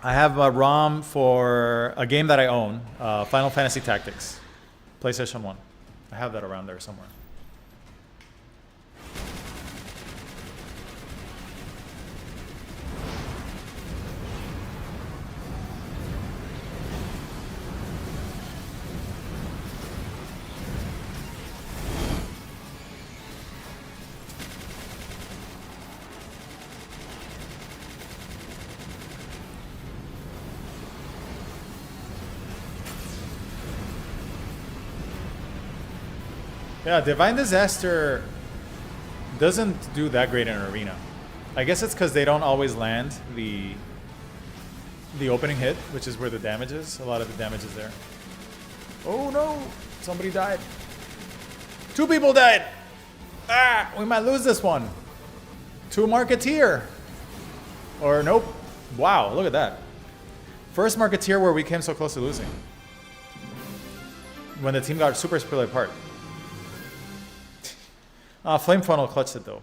I have a ROM for a game that I own, Final Fantasy Tactics, PlayStation 1. I have that around there somewhere. Yeah, Divine Disaster doesn't do that great in Arena. I guess it's because they don't always land the opening hit, which is where the damage is. A lot of the damage is there. Oh no! Somebody died. 2 people died! Ah! We might lose this one. To Marketeer. Or nope. Wow, look at that. First Marketeer where we came so close to losing. When the team got super split apart. Flame Funnel clutched it though.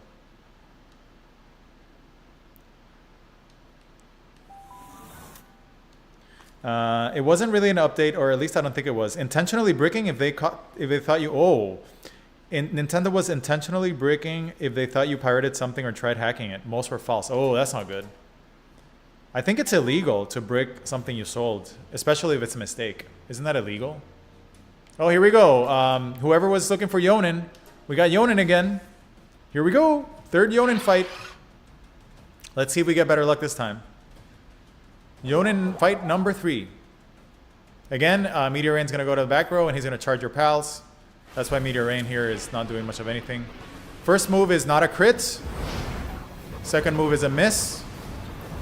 It wasn't really an update, or at least I don't think it was. Intentionally bricking if they thought you... Oh. Nintendo was intentionally bricking if they thought you pirated something or tried hacking it. Most were false. Oh, that's not good. I think it's illegal to brick something you sold, especially if it's a mistake. Isn't that illegal? Oh, here we go. Whoever was looking for Jonin, we got Jonin again. Here we go. 3rd Jonin fight. Let's see if we get better luck this time. Jonin fight number 3. Again, Meteor Rain's going to go to the back row and he's going to charge your pals. That's why Meteor Rain here is not doing much of anything. First move is not a crit. Second move is a miss.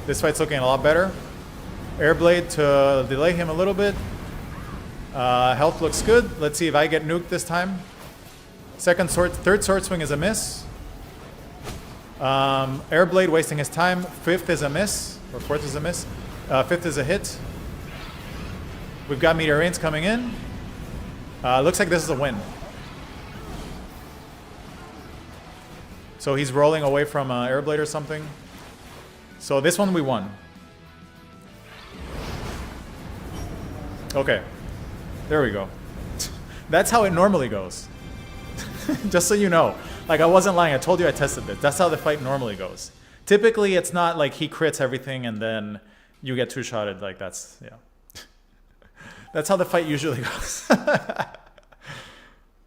This fight's looking a lot better. Airblade to delay him a little bit. Health looks good. Let's see if I get nuked this time. Third sword swing is a miss. Airblade wasting his time. 5th is a miss. Or 4th is a miss. 5th is a hit. We've got Meteor Rains coming in. Looks like this is a win. So he's rolling away from Airblade or something. So this one we won. Okay. There we go. That's how it normally goes. Just so you know. Like, I wasn't lying. I told you I tested this. That's how the fight normally goes. Typically, it's not like he crits everything and then you get 2-shotted. Like, that's, yeah. That's how the fight usually goes.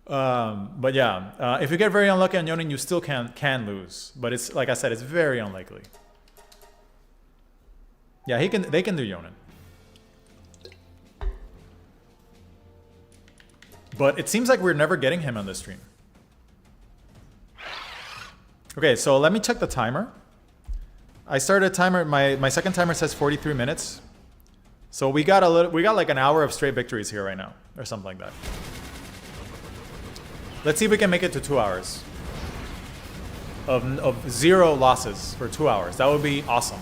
But yeah, if you get very unlucky on Jonin, you still can lose. But it's, like I said, it's very unlikely. Yeah, they can do Jonin. But it seems like we're never getting him on this stream. Okay, so let me check the timer. I started a timer. My second timer says 43 minutes. So we got like an hour of straight victories here right now, or something like that. Let's see if we can make it to 2 hours of 0 losses for 2 hours. That would be awesome.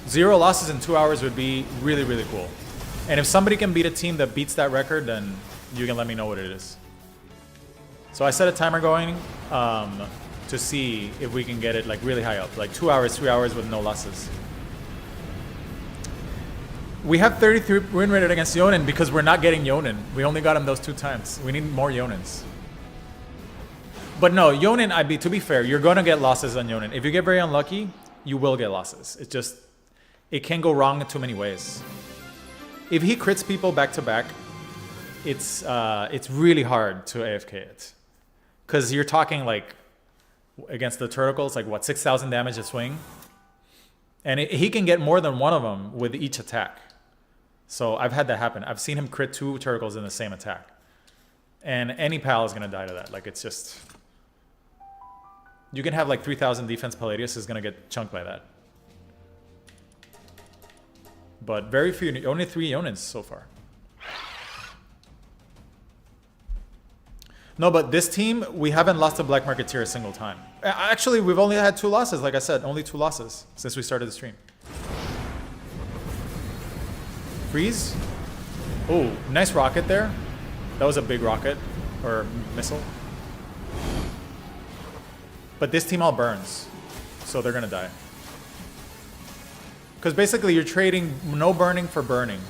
0 losses in 2 hours would be really, really cool. And if somebody can beat a team that beats that record, then you can let me know what it is. So I set a timer going to see if we can get it like really high up, like 2 hours, 3 hours with no losses. We have 33 win rate against Jonin because we're not getting Jonin. We only got him those 2 times. We need more Jonins. But no, Jonin, to be fair, you're going to get losses on Jonin. If you get very unlucky, you will get losses. It's just, it can go wrong in too many ways. If he crits people back to back, it's really hard to AFK it. Because you're talking like, against the Turtles, like what, 6,000 damage a swing? And he can get more than one of them with each attack. So I've had that happen. I've seen him crit 2 Turtles in the same attack. And any pal is going to die to that. Like, it's just... You can have like 3,000 defense. Palladius is going to get chunked by that. But very few, only 3 Jonins so far. No, but this team, we haven't lost a Black Marketeer a single time. Actually, we've only had 2 losses, like I said. Only 2 losses since we started the stream. Freeze. Oh, nice rocket there. That was a big rocket. Or missile. But this team all burns. So they're going to die. Because basically you're trading no burning for burning.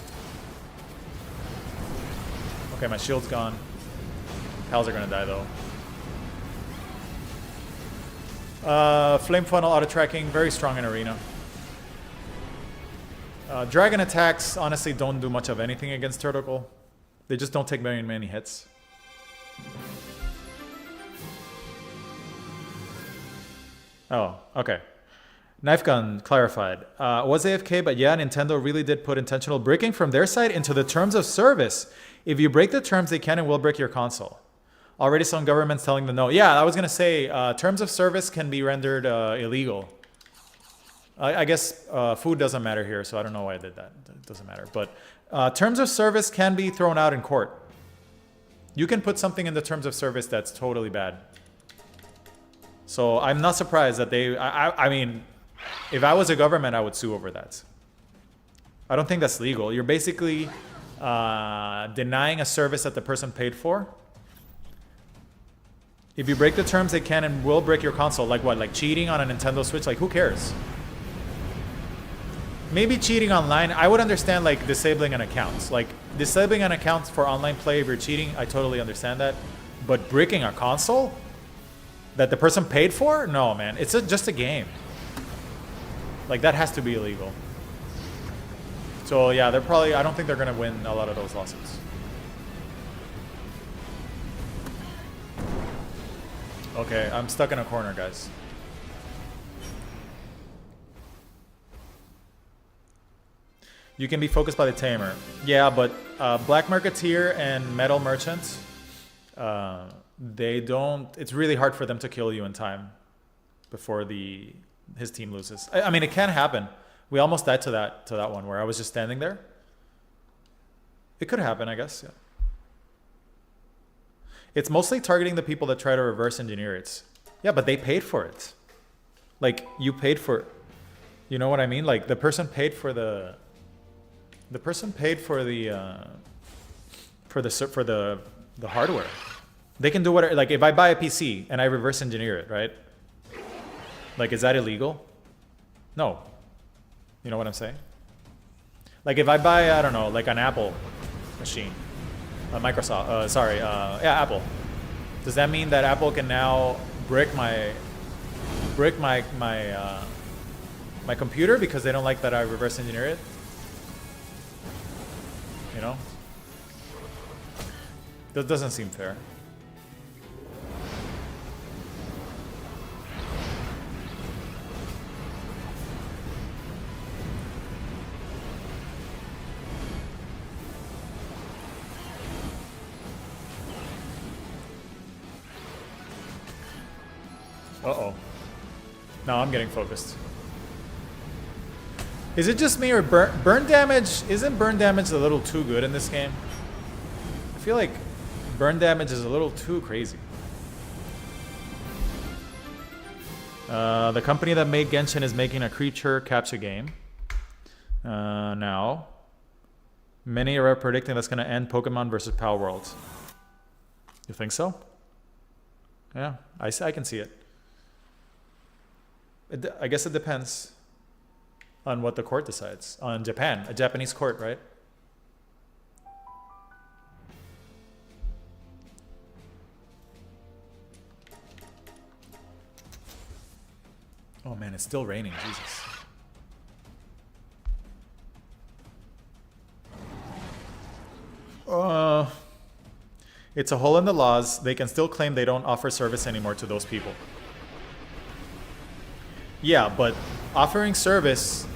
Okay, my shield's gone. Pals are going to die though. Flame Funnel auto-tracking, very strong in Arena. Dragon attacks honestly don't do much of anything against Turtle. They just don't take very many hits. Oh, okay. Knife Gun clarified. Was AFK, but yeah, Nintendo really did put intentional breaking from their side into the terms of service. If you break the terms, they can and will break your console. Already some governments telling them no. Yeah, I was gonna say terms of service can be rendered illegal. I guess food doesn't matter here, so I don't know why I did that. It doesn't matter. But terms of service can be thrown out in court. You can put something in the terms of service that's totally bad. So I'm not surprised that they... I mean, if I was a government, I would sue over that. I don't think that's legal. You're basically denying a service that the person paid for. If you break the terms, they can and will break your console. Like what? Like cheating on a Nintendo Switch? Like who cares? Maybe cheating online. I would understand like disabling an account. Like disabling an account for online play if you're cheating, I totally understand that. But breaking a console that the person paid for? No, man. It's just a game. Like that has to be illegal. So yeah, they're probably... I don't think they're going to win a lot of those lawsuits. Okay, I'm stuck in a corner, guys. You can be focused by the tamer. Yeah, but Black Marketeer and Metal Merchant, they don't... It's really hard for them to kill you in time before his team loses. I mean, it can happen. We almost died to that one where I was just standing there. It could happen, I guess, yeah. It's mostly targeting the people that try to reverse engineer it. Yeah, but they paid for it. Like, you paid for... You know what I mean? Like, the person paid for the... The person paid for the hardware. They can do whatever. Like if I buy a PC and I reverse engineer it, right? Like, is that illegal? No. You know what I'm saying? Like if I buy, I don't know, like an Apple machine, Microsoft. Yeah, Apple. Does that mean that Apple can now brick my computer because they don't like that I reverse engineer it? You know? That doesn't seem fair. Uh-oh. No, I'm getting focused. Is it just me or burn damage? Isn't burn damage a little too good in this game? I feel like burn damage is a little too crazy. The company that made Genshin is making a creature capture game. Now. Many are predicting that's going to end Pokemon versus Palworld. You think so? Yeah, I can see it. I guess it depends on what the court decides. On Japan, a Japanese court, right? Oh man, it's still raining, Jesus. It's a hole in the laws. They can still claim they don't offer service anymore to those people. Yeah, but offering service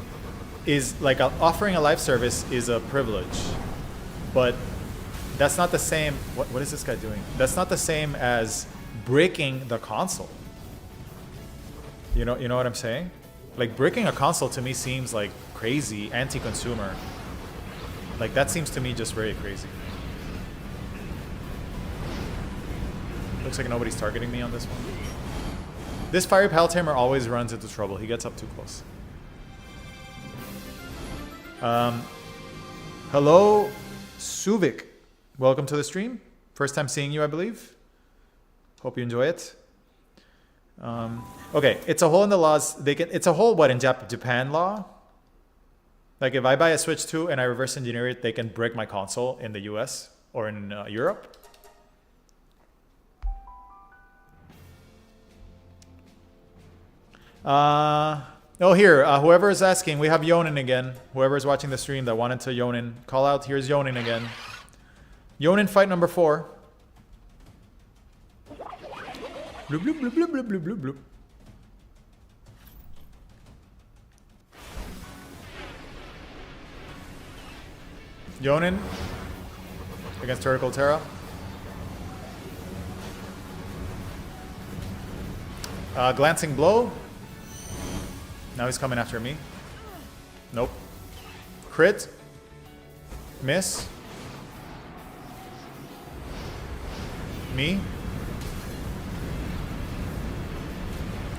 is like offering a live service is a privilege, but that's not the same. What is this guy doing? That's not the same as breaking the console. You know what I'm saying? Like breaking a console to me seems like crazy, anti-consumer. Like that seems to me just very crazy. Looks like nobody's targeting me on this one. This Fiery Pal Tamer always runs into trouble. He gets up too close. Hello, Suvik. Welcome to the stream. First time seeing you, I believe. Hope you enjoy it. Okay, it's a hole in the laws. It's a hole, what, in Japan law? Like if I buy a Switch 2 and I reverse engineer it, they can break my console in the US or in Europe? Oh, here, whoever is asking, we have Jonin again. Whoever is watching the stream that wanted to Jonin, call out. Here's Jonin again. Jonin fight number 4. Bloop, bloop, bloop, bloop, bloop, bloop, bloop, bloop. Jonin against Turtle Terra. Glancing blow. Now he's coming after me. Nope. Crit. Miss. Me.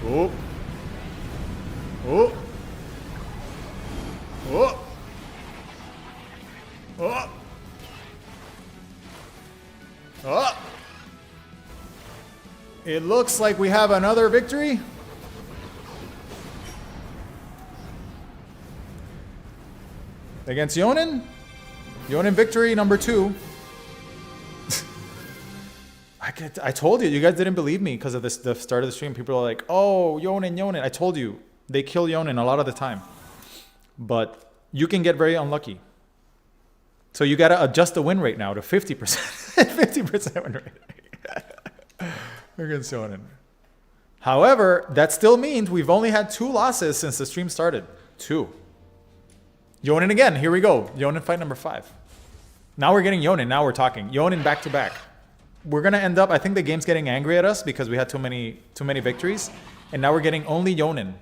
Oh. Oh. Oh. Oh. Oh. It looks like we have another victory. Against Jonin. Jonin victory number 2. I told you guys didn't believe me because of the start of the stream. People are like, oh, Jonin. I told you, they kill Jonin a lot of the time. But you can get very unlucky. So you got to adjust the win rate now to 50%. 50% win rate. Against Jonin. However, that still means we've only had 2 losses since the stream started. 2. Jonin again. Here we go. Jonin fight number 5. Now we're getting Jonin. Now we're talking. Jonin back to back. We're going to end up, I think the game's getting angry at us because we had too many victories. And now we're getting only Jonin.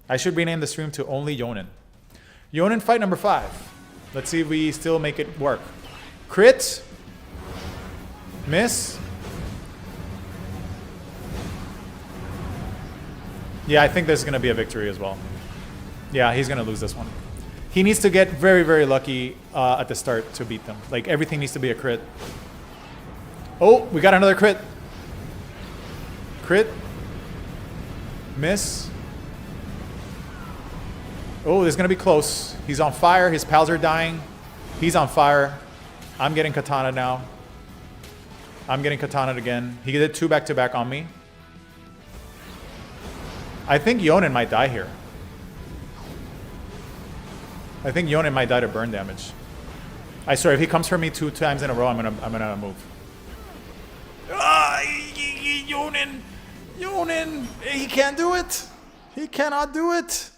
I should rename the stream to only Jonin. Jonin fight number 5. Let's see if we still make it work. Crit. Miss. Yeah, I think there's going to be a victory as well. Yeah, he's going to lose this one. He needs to get very, very lucky at the start to beat them. Like, everything needs to be a crit. Oh, we got another crit. Crit. Miss. Oh, this is going to be close. He's on fire. His pals are dying. He's on fire. I'm getting katana now. I'm getting katana again. He did 2 back-to-back on me. I think Jonin might die here. I think Jonin might die to burn damage. I swear, if he comes for me 2 times in a row, I'm gonna move. Ah, Jonin, he can't do it. He cannot do it.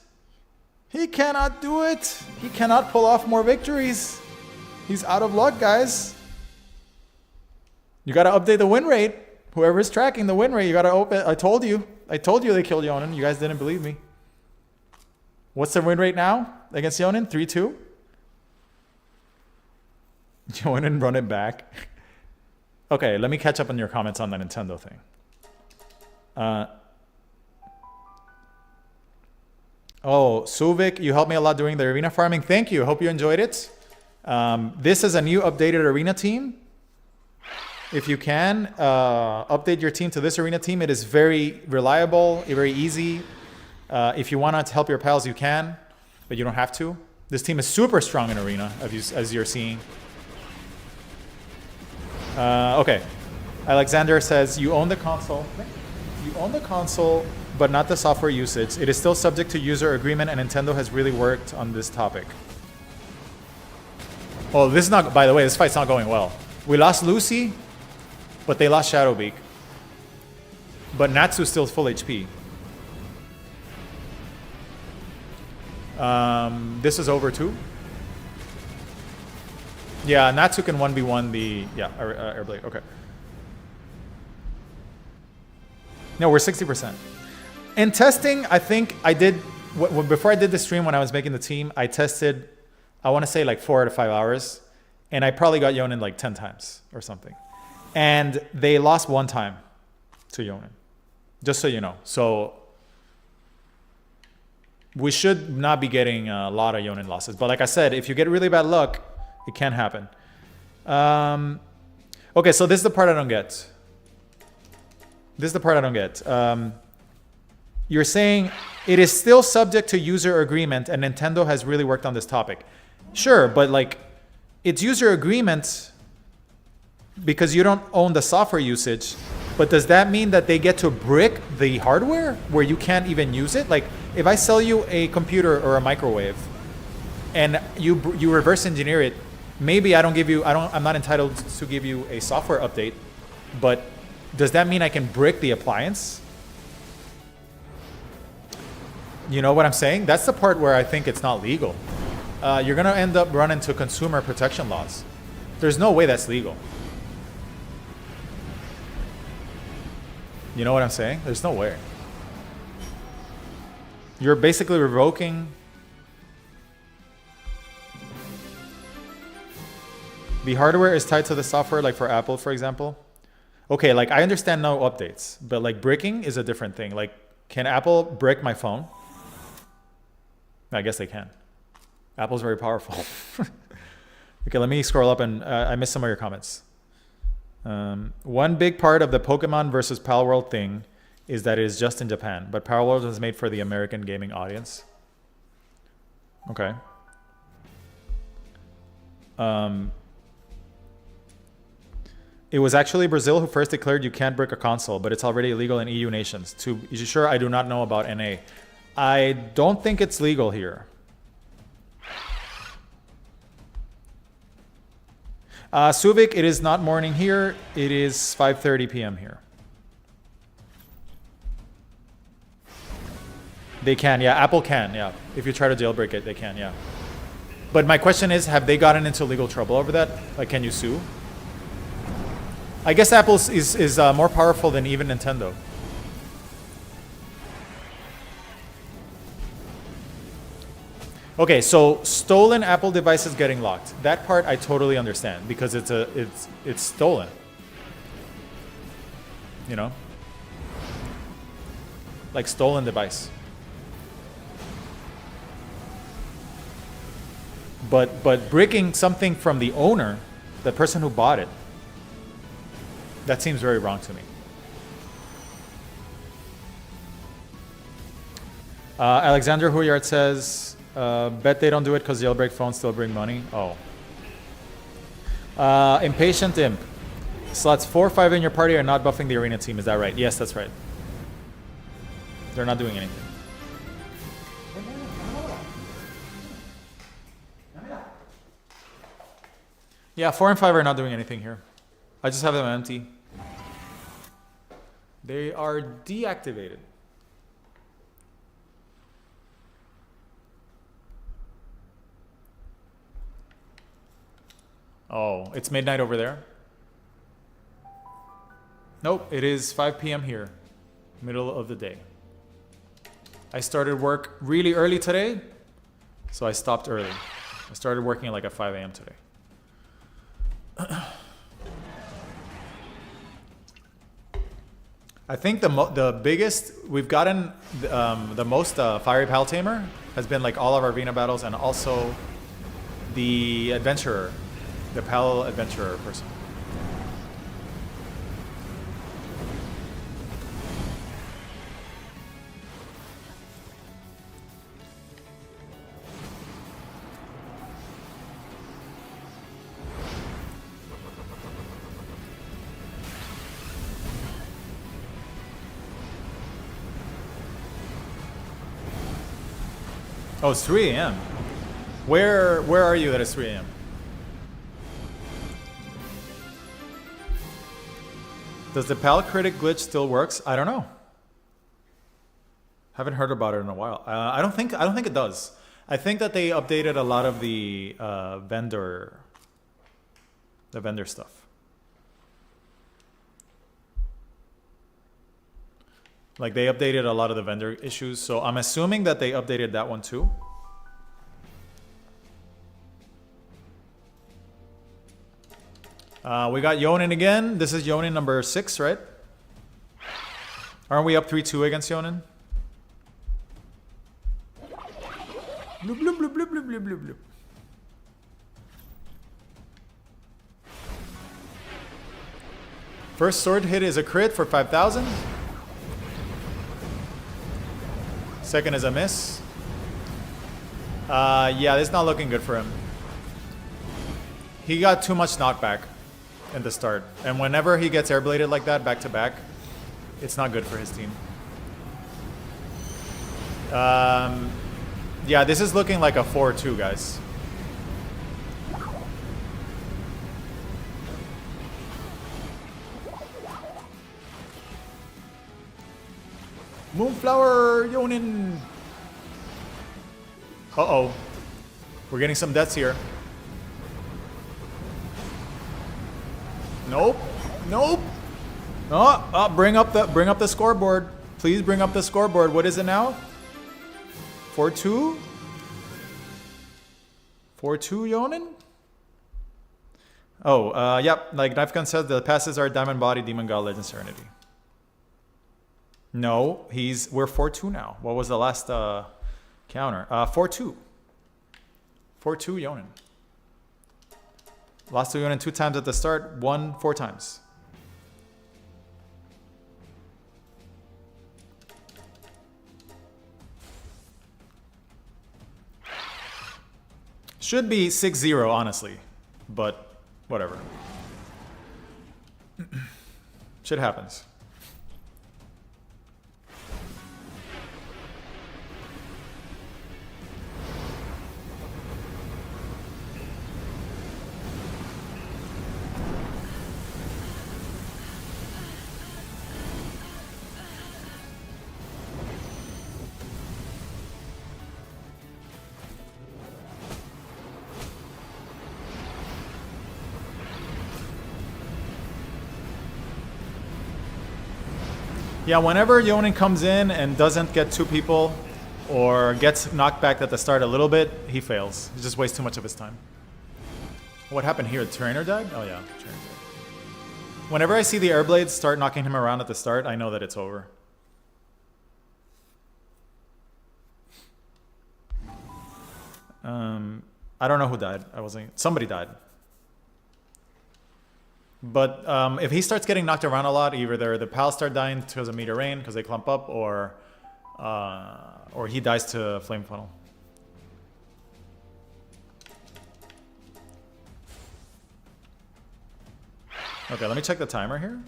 He cannot do it. He cannot pull off more victories. He's out of luck, guys. You gotta update the win rate. Whoever's tracking the win rate, you gotta open. I told you they killed Jonin. You guys didn't believe me. What's the win rate now against Jonin? 3-2. Jonin run it back. Okay, let me catch up on your comments on the Nintendo thing. Oh, Suvik, you helped me a lot during the arena farming. Thank you. Hope you enjoyed it. This is a new updated arena team. If you can, update your team to this arena team. It is very reliable, very easy. If you want to help your pals, you can, but you don't have to. This team is super strong in arena, as you're seeing. Okay. Alexander says, you own the console. You own the console, but not the software usage. It is still subject to user agreement, and Nintendo has really worked on this topic. Oh, this is not, by the way, this fight's not going well. We lost Lucy, but they lost Shadowbeak. But Natsu's still full HP. This is over too. Yeah, Natsu can 1v1 the Airblade. Okay. No, we're 60%. In testing, I think I did before I did the stream when I was making the team. I tested, I want to say like 4 out of 5 hours, and I probably got Jonin like 10 times or something. And they lost 1 time to Jonin, just so you know. So we should not be getting a lot of Jonin losses. But like I said, if you get really bad luck, it can happen. Okay, so this is the part I don't get. You're saying it is still subject to user agreement, and Nintendo has really worked on this topic. Sure, but like, it's user agreement because you don't own the software usage. But does that mean that they get to brick the hardware where you can't even use it? Like, if I sell you a computer or a microwave, and you reverse engineer it, maybe I'm not entitled to give you a software update, but does that mean I can brick the appliance? You know what I'm saying? That's the part where I think it's not legal. You're gonna end up running into consumer protection laws. There's no way that's legal. You know what I'm saying? There's no way. You're basically revoking... The hardware is tied to the software, like for Apple, for example. Okay, like I understand no updates, but like bricking is a different thing. Like, can Apple brick my phone? I guess they can. Apple's very powerful. Okay, let me scroll up and I missed some of your comments. One big part of the Pokemon versus Palworld thing is that it is just in Japan, but Palworld was made for the American gaming audience. Okay. It was actually Brazil who first declared you can't brick a console, but it's already illegal in EU nations. To be sure, I do not know about NA. I don't think it's legal here. Suvik, it is not morning here. It is 5:30 p.m. here. They can, yeah. Apple can, yeah. If you try to jailbreak it, they can, yeah. But my question is, have they gotten into legal trouble over that? Like, can you sue? I guess Apple is more powerful than even Nintendo. Okay, so stolen Apple devices getting locked. That part I totally understand because it's stolen. You know? Like stolen device. But bricking something from the owner, the person who bought it, that seems very wrong to me. Alexander Huyard says, bet they don't do it because jailbreak phones still bring money. Oh. Impatient Imp. Slots 4 or 5 in your party are not buffing the arena team. Is that right? Yes, that's right. They're not doing anything. Yeah, 4 and 5 are not doing anything here. I just have them empty. They are deactivated. Oh, it's midnight over there? Nope, it is 5 p.m. here. Middle of the day. I started work really early today, so I stopped early. I started working like at 5 a.m. today. I think the biggest we've gotten, the most fiery pal tamer has been like all of our arena battles and also the adventurer, the pal adventurer person. Oh, it's 3 a.m. Where are you that it's 3 a.m.? Does the PAL critic glitch still works? I don't know. Haven't heard about it in a while. I don't think it does. I think that they updated a lot of the vendor stuff. Like they updated a lot of the vendor issues, so I'm assuming that they updated that one too. We got Jonin again. This is Jonin number 6, right? Aren't we up 3-2 against Jonin? Bloop, bloop, bloop, bloop, bloop, bloop, bloop. First sword hit is a crit for 5,000. Second is a miss. Yeah, this is not looking good for him. He got too much knockback in the start. And whenever he gets airbladed like that, back to back, it's not good for his team. Yeah, this is looking like a 4-2, guys. Moonflower Jonin. Uh-oh. We're getting some deaths here. Nope. Nope. Oh, bring up the scoreboard. Please bring up the scoreboard. What is it now? 4-2? 4-2 Jonin? Oh, yep. Like Knifegun says, the passes are Diamond Body, Demon God, Legend Serenity. No, we're 4-2 now. What was the last counter? 4-2. 4-2 Jonin. Lost to Jonin 2 times at the start, won 4 times. Should be 6-0, honestly. But whatever. Shit happens. Yeah, whenever Jonin comes in and doesn't get 2 people or gets knocked back at the start a little bit, he fails. He just wastes too much of his time. What happened here? The trainer died? Oh yeah, trainer died. Whenever I see the air blades start knocking him around at the start, I know that it's over. I don't know who died. Somebody died. But if he starts getting knocked around a lot, either the pals start dying because of meteor rain, because they clump up, or he dies to flame funnel. Okay, let me check the timer here.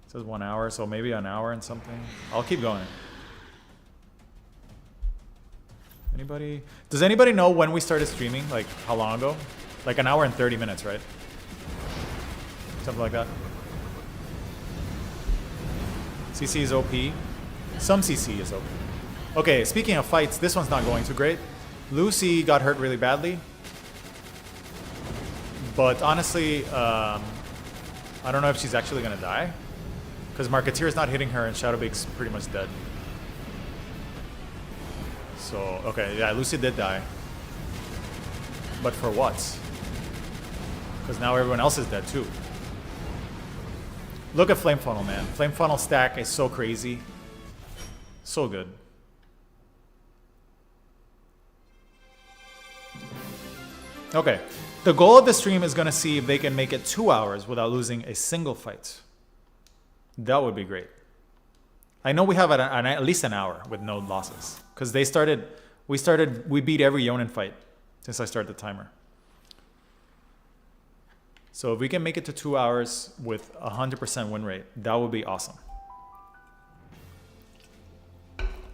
It says 1 hour, so maybe an hour and something. I'll keep going. Anybody? Does anybody know when we started streaming? Like how long ago? Like an hour and 30 minutes, right? Something like that. CC is OP. Some CC is OP. Okay, speaking of fights, this one's not going too great. Lucy got hurt really badly. But honestly, I don't know if she's actually going to die. Because Marketeer's not hitting her and Shadowbeak's pretty much dead. So, okay, yeah, Lucy did die. But for what? Because now everyone else is dead too. Look at Flame Funnel, man. Flame Funnel stack is so crazy. So good. Okay. The goal of the stream is going to see if they can make it 2 hours without losing a single fight. That would be great. I know we have at least an hour with no losses. Because we beat every Jonin fight since I started the timer. So if we can make it to 2 hours with 100% win rate, that would be awesome.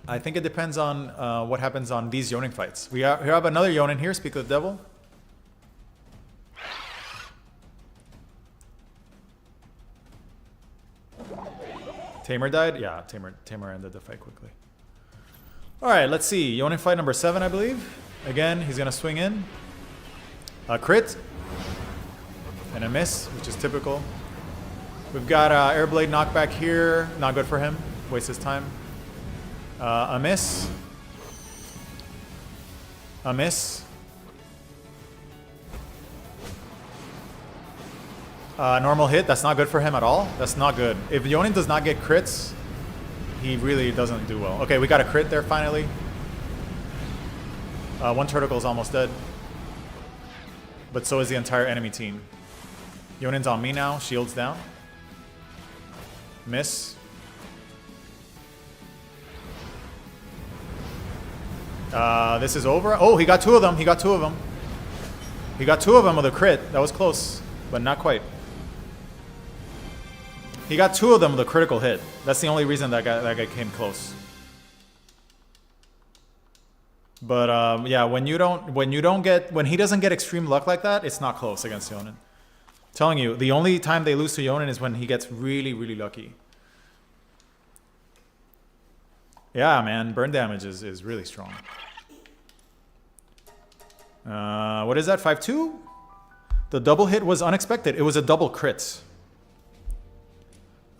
I think it depends on what happens on these Jonin fights. We have another Jonin here, Speak of the Devil. Tamer died? Yeah, Tamer ended the fight quickly. Alright, let's see. Jonin fight number 7, I believe. Again, he's going to swing in. A crit. And a miss, which is typical. We've got Airblade knockback here. Not good for him. Waste his time. A miss. A miss. Normal hit. That's not good for him at all. That's not good. If Jonin does not get crits, he really doesn't do well. Okay, we got a crit there finally. One Turtle is almost dead. But so is the entire enemy team. Jonin's on me now. Shields down. Miss. This is over. Oh, he got 2 of them. He got 2 of them. He got 2 of them with a crit. That was close, but not quite. He got 2 of them with a critical hit. That's the only reason that guy came close. But yeah, when he doesn't get extreme luck like that, it's not close against Jonin. Telling you, the only time they lose to Jonin is when he gets really, really lucky. Yeah, man, burn damage is really strong. What is that? 5-2? The double hit was unexpected. It was a double crit.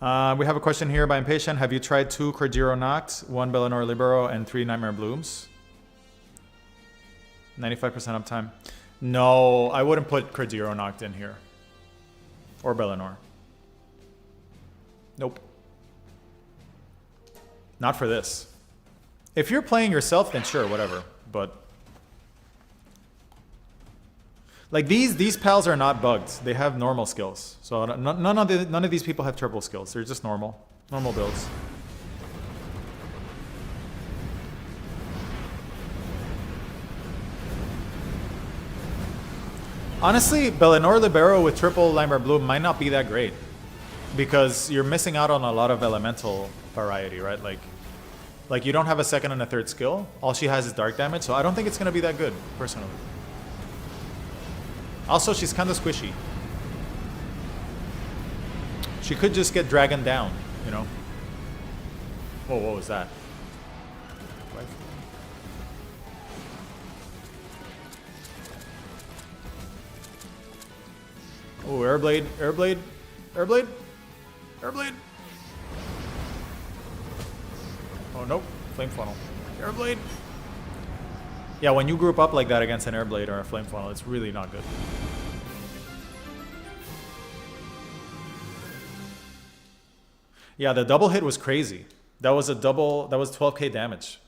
We have a question here by Impatient. Have you tried 2 Cordero Noct, 1 Bellinor Libero, and 3 Nightmare Blooms? 95% uptime. No, I wouldn't put Cordero Noct in here. Or Bellinor. Nope. Not for this. If you're playing yourself, then sure, whatever. But like these pals are not bugged. They have normal skills. So none of these people have triple skills. They're just normal builds. Honestly, Bellinor Libero with triple Nightmare Bloom might not be that great because you're missing out on a lot of elemental variety, right? Like you don't have a second and a third skill. All she has is dark damage, so I don't think it's gonna be that good, personally. Also, she's kind of squishy. She could just get dragon down, you know? Whoa, what was that? Oh, Airblade, Airblade, Airblade, Airblade. Oh, nope. Flame Funnel. Airblade. Yeah, when you group up like that against an Airblade or a Flame Funnel, it's really not good. Yeah, the double hit was crazy. That was 12k damage.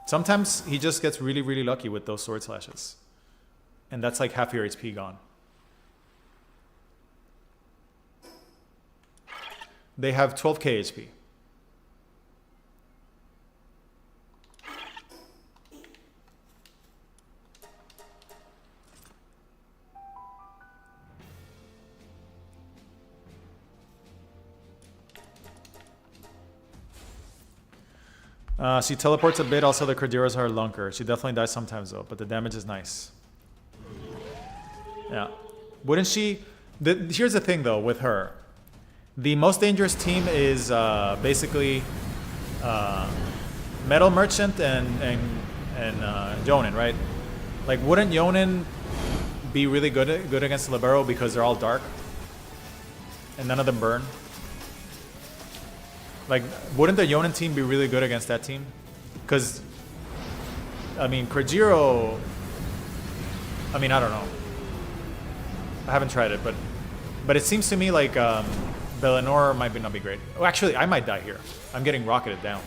Sometimes he just gets really, really lucky with those sword slashes. And that's like half your HP gone. They have 12k HP. She teleports a bit, also the Corderos are lunker. She definitely dies sometimes though, but the damage is nice. Yeah. Wouldn't she... Here's the thing though with her. The most dangerous team is basically Metal Merchant and Jonin, right? Like, wouldn't Jonin be really good against Libero because they're all dark and none of them burn? Like, wouldn't the Jonin team be really good against that team? Because, I mean, Krajiro... I mean, I don't know. I haven't tried it, but it seems to me like Bellinor might not be great. Oh, actually, I might die here. I'm getting rocketed down.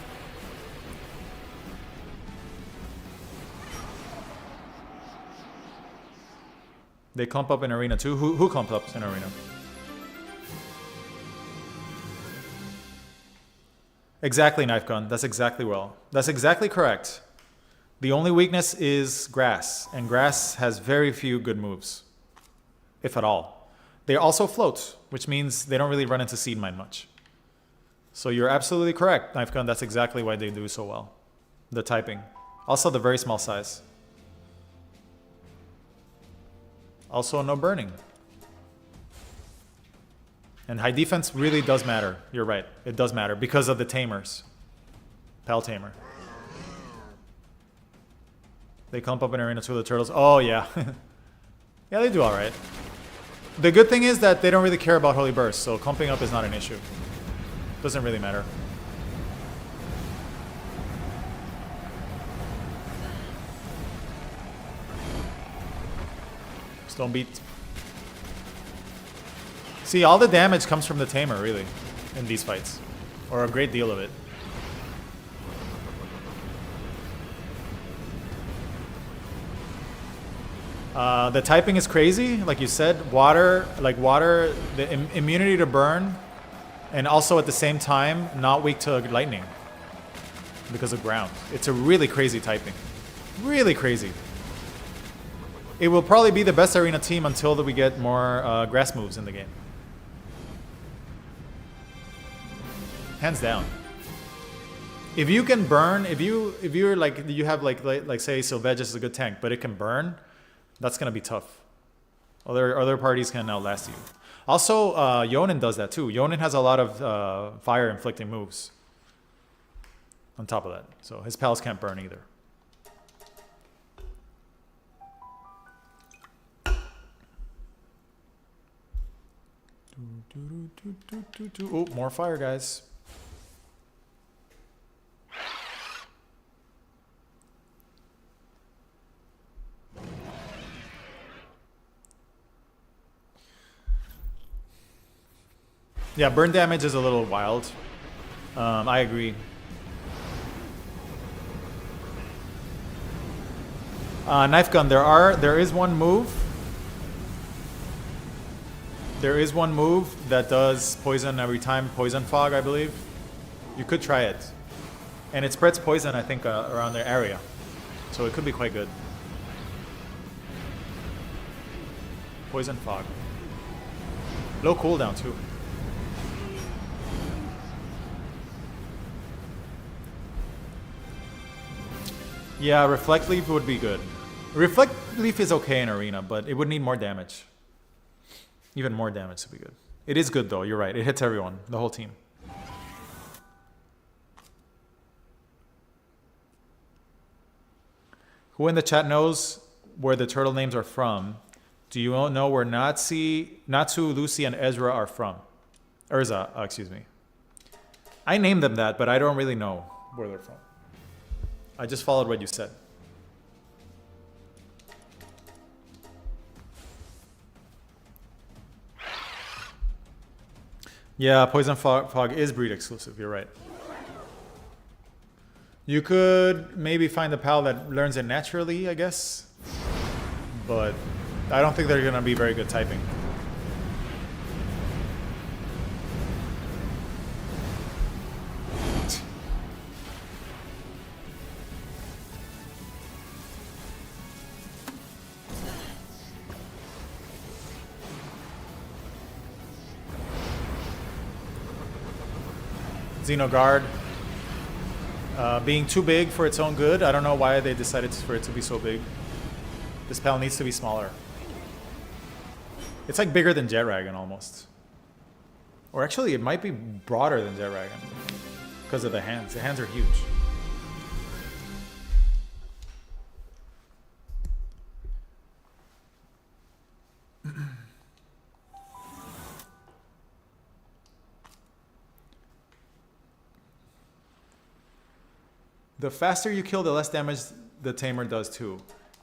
They clump up in arena too? Who clumps up in arena? Exactly, Knife Gun. That's exactly well. That's exactly correct. The only weakness is grass, and grass has very few good moves, if at all. They also float, which means they don't really run into seed mine much. So you're absolutely correct, Knife Gun. That's exactly why they do so well. The typing. Also the very small size. Also no burning. And high defense really does matter. You're right. It does matter because of the tamers. Pal Tamer. They clump up in arena to the turtles. Oh, yeah. Yeah, they do all right. The good thing is that they don't really care about Holy Burst, so clumping up is not an issue. Doesn't really matter. Stone Beat. See, all the damage comes from the Tamer, really, in these fights. Or a great deal of it. The typing is crazy, like you said. Water, the immunity to burn, and also at the same time, not weak to lightning because of ground. It's a really crazy typing. Really crazy. It will probably be the best arena team until we get more grass moves in the game. Hands down. If you can burn, if you're like you have like say Sylvegus is a good tank, but it can burn, that's gonna be tough. Other parties can outlast you. Also, Jonin does that too. Jonin has a lot of fire inflicting moves. On top of that, so his pals can't burn either. Oh, more fire, guys. Yeah, burn damage is a little wild. I agree. Knife gun. There is one move. There is one move that does poison every time. Poison fog, I believe. You could try it, and it spreads poison, I think, around the area, so it could be quite good. Poison fog. Low cooldown too. Yeah, Reflect Leaf would be good. Reflect Leaf is okay in Arena, but it would need more damage. Even more damage would be good. It is good though, you're right. It hits everyone, the whole team. Who in the chat knows where the turtle names are from? Do you know where Natsu, Lucy, and Ezra are from? Urza, excuse me. I named them that, but I don't really know where they're from. I just followed what you said. Yeah, Poison Fog is breed exclusive, you're right. You could maybe find a pal that learns it naturally, I guess. But I don't think they're going to be very good typing. Xenoguard. Being too big for its own good. I don't know why they decided for it to be so big. This pal needs to be smaller. It's like bigger than Jetragon almost. Or actually, it might be broader than Jetragon because of the hands. The hands are huge. The faster you kill, the less damage the tamer does too.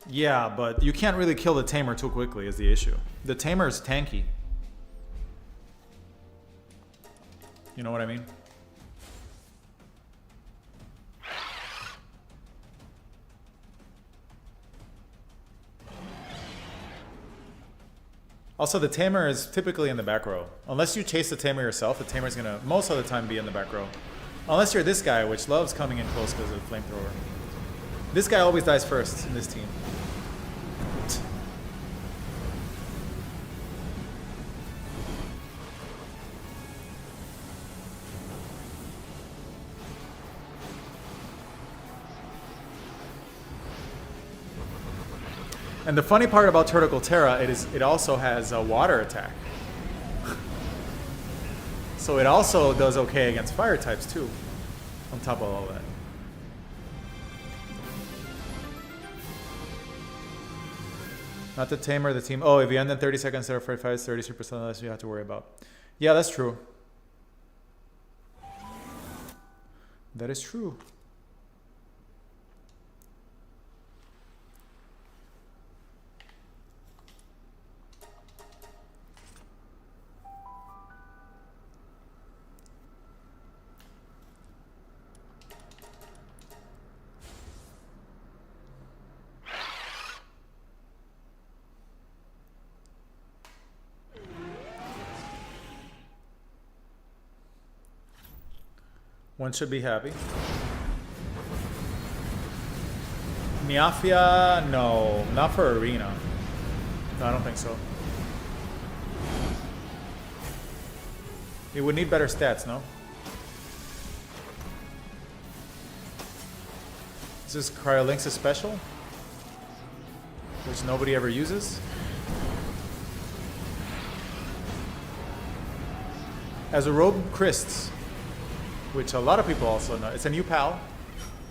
Yeah, but you can't really kill the tamer too quickly is the issue. The tamer is tanky. You know what I mean? Also, the tamer is typically in the back row. Unless you chase the tamer yourself, the tamer is going to most of the time be in the back row. Unless you're this guy, which loves coming in close because of the flamethrower. This guy always dies first in this team. And the funny part about Turtle Terra, it also has a water attack. So it also does okay against fire types too, on top of all that. Not the tamer, the team. Oh, if you end in 30 seconds instead of 45, it's 33% less you have to worry about. Yeah, that's true. That is true. One should be happy. Miafia, no, not for Arena. No, I don't think so. It would need better stats, no? This is Cryolinks' special, which nobody ever uses. As a robe, Christs, which a lot of people also know. It's a new pal.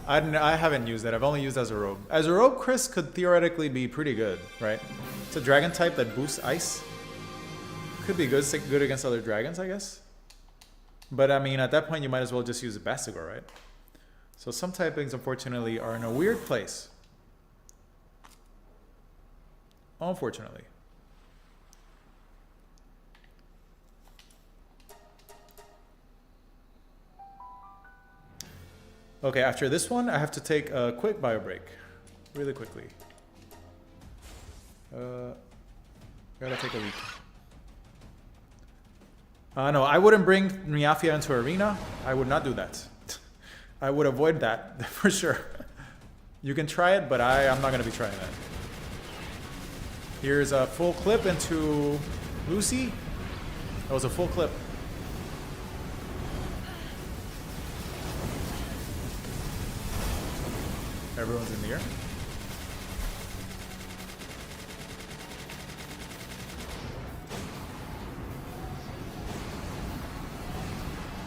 I haven't used it. I've only used as a robe. As a robe, Chris could theoretically be pretty good, right? It's a dragon type that boosts ice. Could be good against other dragons, I guess. But I mean, at that point, you might as well just use a Bastigor, right? So some typings, unfortunately, are in a weird place. Unfortunately. Okay, after this one, I have to take a quick bio break. Really quickly. Gotta take a leak. No, I wouldn't bring Niafia into arena. I would not do that. I would avoid that for sure. You can try it, but I'm not going to be trying that. Here's a full clip into Lucy. That was a full clip. Everyone's in the air.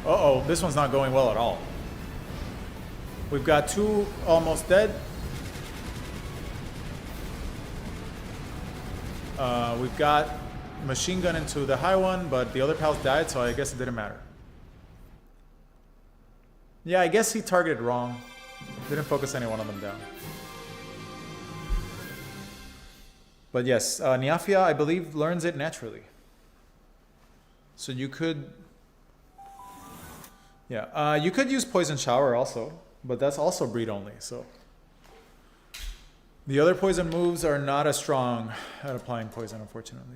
Uh-oh, this one's not going well at all. We've got two almost dead. We've got machine gun into the high one, but the other pals died, so I guess it didn't matter. Yeah, I guess he targeted wrong. Didn't focus any one of them down. But yes, Niafia, I believe, learns it naturally. So you could... Yeah, you could use Poison Shower also, but that's also breed only, so... The other poison moves are not as strong at applying poison, unfortunately.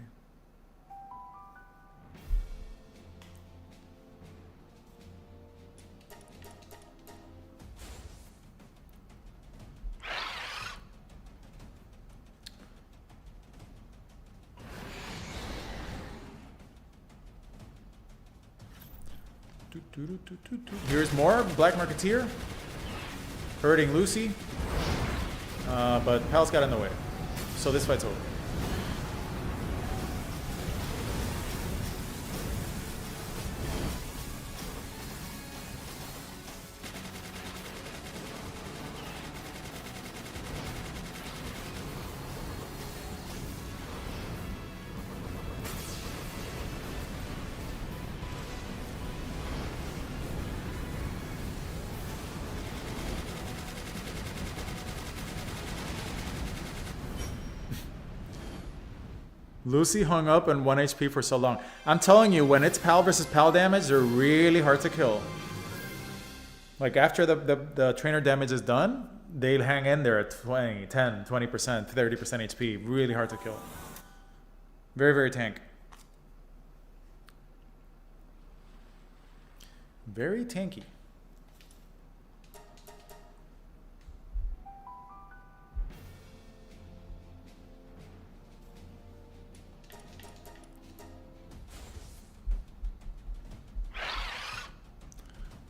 Here's more Black Marketeer hurting Lucy, but Pal's got in the way, so this fight's over. Lucy hung up and 1 HP for so long. I'm telling you, when it's PAL versus PAL damage, they're really hard to kill. Like after the trainer damage is done, they'll hang in there at 20, 10, 20%, 30% HP. Really hard to kill. Very, very tank. Very tanky.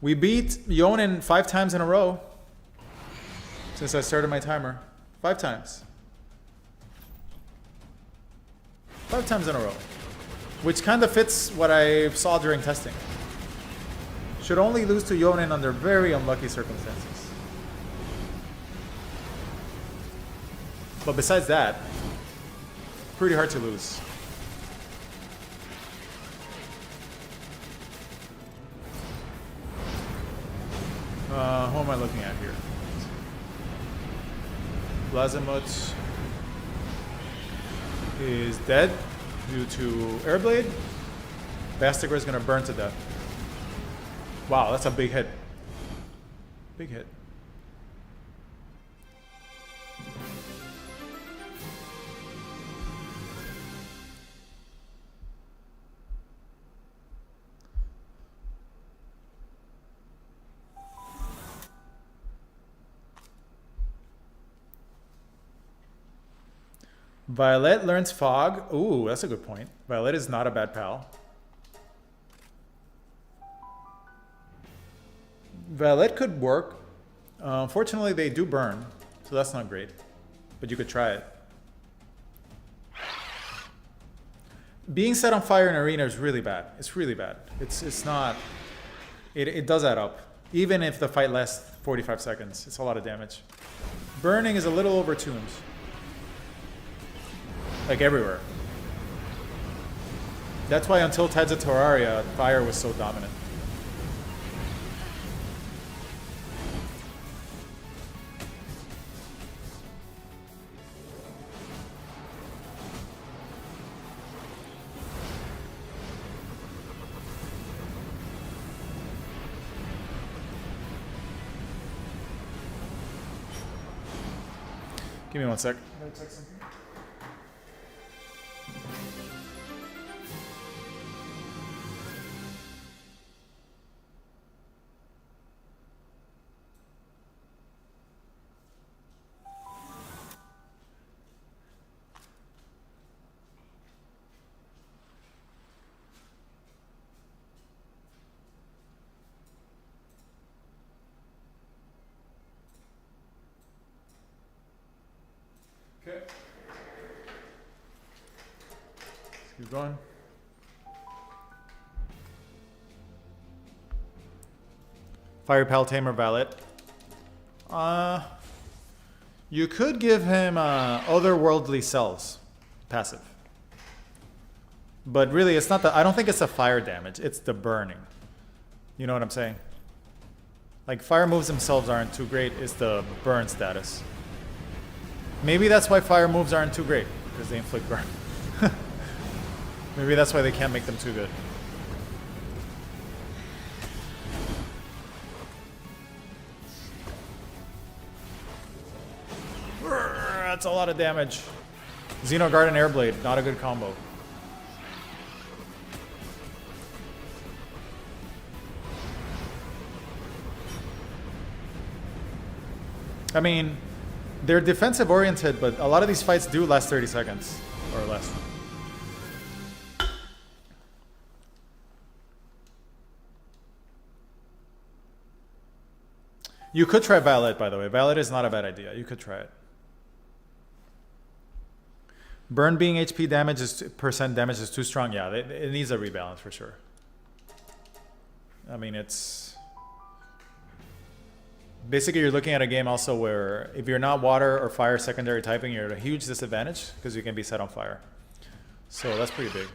We beat Jonin 5 times in a row since I started my timer. 5 times. 5 times in a row. Which kind of fits what I saw during testing. Should only lose to Jonin under very unlucky circumstances. But besides that, pretty hard to lose. Who am I looking at here? Blazimut is dead due to Airblade. Bastigor is going to burn to death. Wow, that's a big hit. Big hit. Violet learns Fog. Ooh, that's a good point. Violet is not a bad pal. Violet could work. Unfortunately, they do burn, so that's not great. But you could try it. Being set on fire in arena is really bad. It's really bad. It's not... It does add up. Even if the fight lasts 45 seconds, it's a lot of damage. Burning is a little over tombs. Like everywhere. That's why until Tides of Terraria, fire was so dominant. Give me 1 sec. Okay. Let's keep going. Fire Pal Tamer Valet. You could give him Otherworldly Cells passive. But really, it's not the. I don't think it's the fire damage, it's the burning. You know what I'm saying? Like, fire moves themselves aren't too great, it's the burn status. Maybe that's why fire moves aren't too great, because they inflict burn. Maybe that's why they can't make them too good. That's a lot of damage. Xenoguard and Airblade, not a good combo. I mean, they're defensive oriented, but a lot of these fights do last 30 seconds or less. You could try Valet, by the way. Valet is not a bad idea. You could try it. Burn being HP damage is percent damage is too strong. Yeah, it needs a rebalance for sure. I mean, it's basically you're looking at a game also where if you're not water or fire secondary typing, you're at a huge disadvantage because you can be set on fire. So that's pretty big.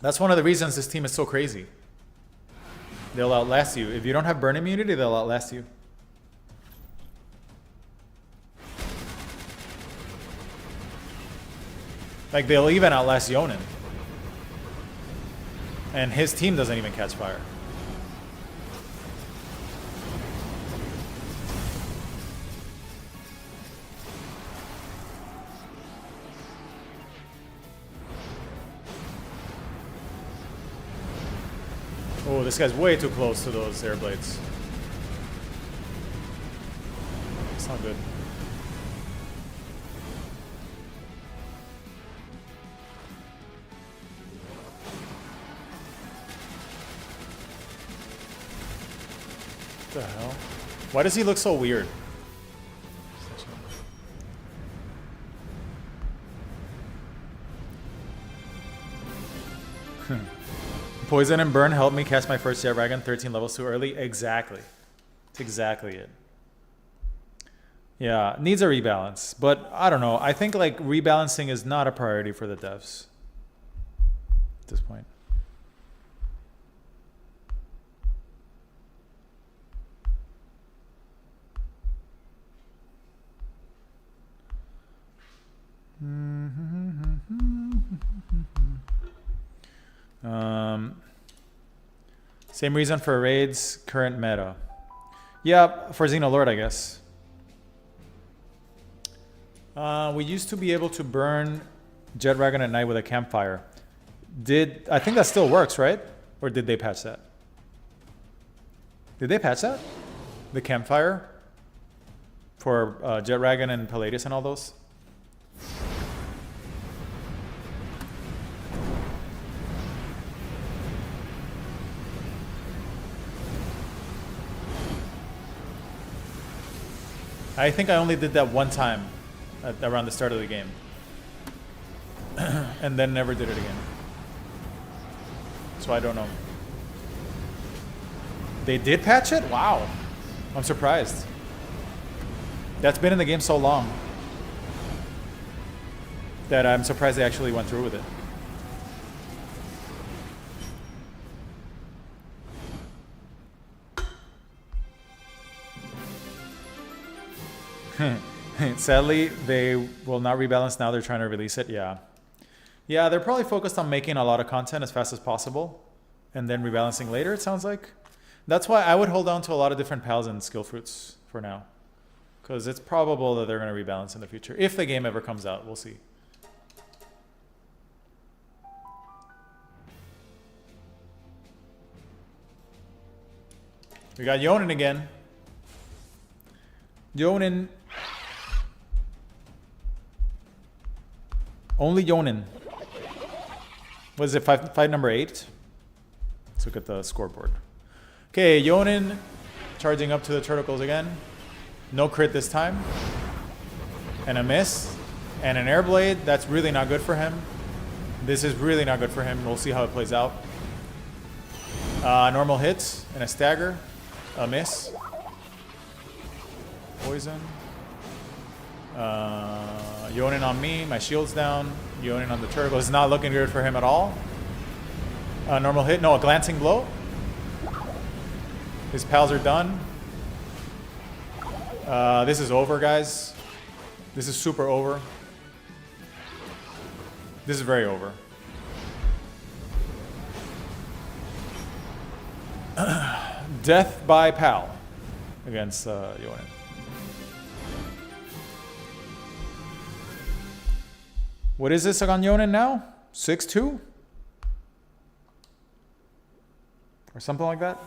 That's one of the reasons this team is so crazy. They'll outlast you. If you don't have burn immunity, they'll outlast you. Like, they'll even outlast Jonin. And his team doesn't even catch fire. Oh, this guy's way too close to those air blades. It's not good. What the hell? Why does he look so weird? Poison and burn helped me cast my first Jet Dragon 13 levels too early. Exactly. That's exactly it. Yeah, needs a rebalance. But I don't know. I think like rebalancing is not a priority for the devs at this point. Same reason for raids, current meta. Yeah, for Xenolord, I guess. We used to be able to burn Jet Dragon at night with a campfire. I think that still works, right? Or did they patch that? Did they patch that? The campfire? For Jet Dragon and Palladius and all those? I think I only did that one time around the start of the game. And then never did it again. So I don't know. They did patch it? Wow. I'm surprised. That's been in the game so long that I'm surprised they actually went through with it. Sadly, they will not rebalance now. They're trying to release it. Yeah. Yeah, they're probably focused on making a lot of content as fast as possible and then rebalancing later, it sounds like. That's why I would hold on to a lot of different pals and skill fruits for now. Because it's probable that they're going to rebalance in the future. If the game ever comes out, we'll see. We got Jonin again. Jonin. Only Jonin. What is it? Fight number 8? Let's look at the scoreboard. Okay, Jonin charging up to the Turtles again. No crit this time. And a miss. And an air blade. That's really not good for him. This is really not good for him. We'll see how it plays out. Normal hits and a stagger. A miss. Poison. Jonin on me. My shield's down. Jonin on the turtle. It's not looking good for him at all. Normal hit. No, a glancing blow. His pals are done. This is over, guys. This is super over. This is very over. Death by pal against Jonin. What is this on Jonin now? 6-2? Or something like that?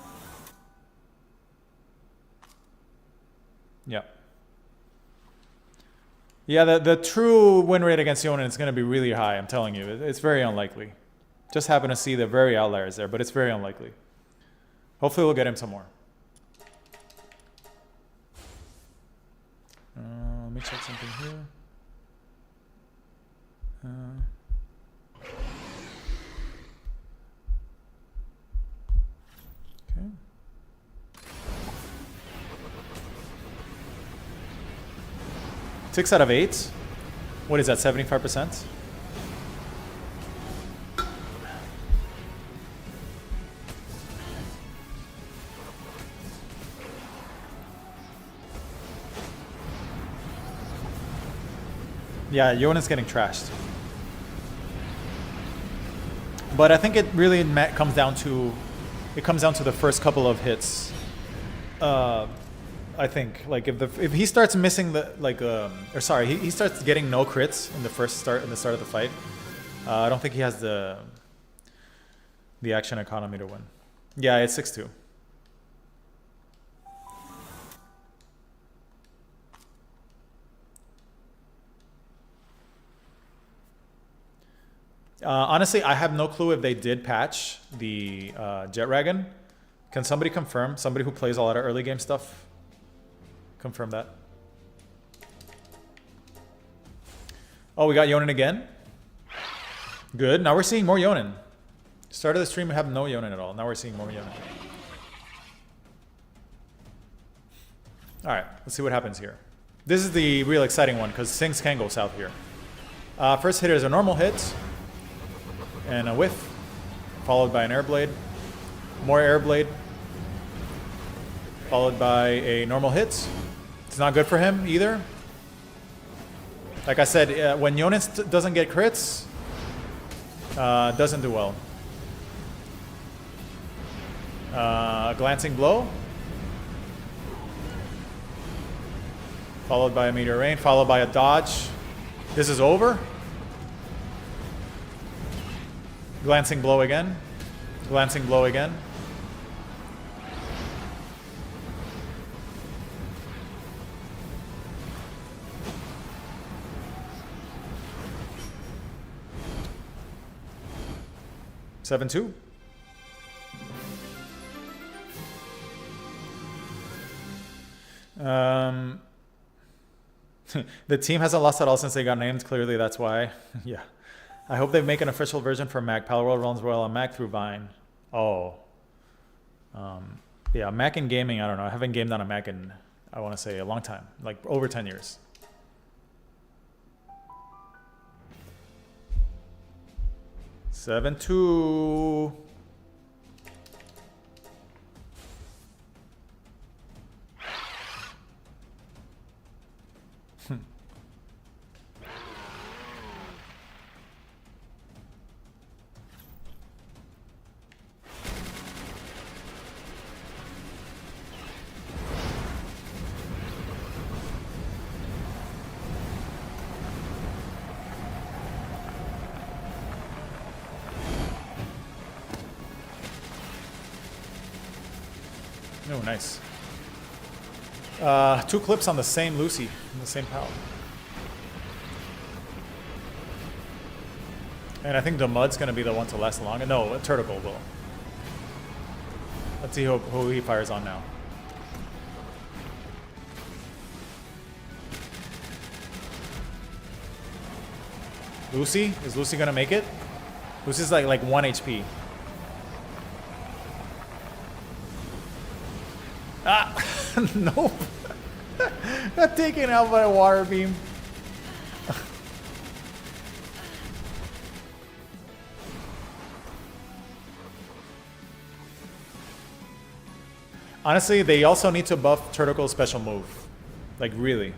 Yeah. Yeah, the true win rate against Jonin is going to be really high, I'm telling you. It's very unlikely. Just happen to see the very outliers there, but it's very unlikely. Hopefully we'll get him some more. Let me check something here. Okay. Six out of 8. What is that, 75%? Yeah, Jonin's getting trashed. But I think it really comes down to the first couple of hits. I think like if he starts missing he starts getting no crits in the start of the fight. I don't think he has the action economy to win. Yeah, it's 6-2. Honestly, I have no clue if they did patch the Jet Dragon. Can somebody confirm? Somebody who plays a lot of early game stuff, confirm that. Oh, we got Jonin again. Good. Now we're seeing more Jonin. Start of the stream, we have no Jonin at all. Now we're seeing more Jonin. All right, let's see what happens here. This is the real exciting one because things can go south here. First hit is a normal hit. And a whiff, followed by an air blade. More air blade, followed by a normal hit. It's not good for him either. Like I said, when Jonin doesn't get crits, doesn't do well. A glancing blow, followed by a meteor rain, followed by a dodge. This is over. Glancing blow again. Glancing blow again. Seven two. The team hasn't lost at all since they got named. Clearly, that's why. Yeah. I hope they make an official version for Mac. Palworld runs well on Mac through Vine. Oh. Yeah, Mac and gaming, I don't know. I haven't gamed on a Mac in, I want to say, a long time. Like, over 10 years. Seven two. Oh, nice. 2 clips on the same Lucy, in the same pal. And I think the Mud's gonna be the one to last longer. No, a Turtle will. Let's see who he fires on now. Lucy? Is Lucy gonna make it? Lucy's like 1 HP. Ah! Nope. Got taken out by a water beam. Honestly, they also need to buff Turtle's special move. Like, really.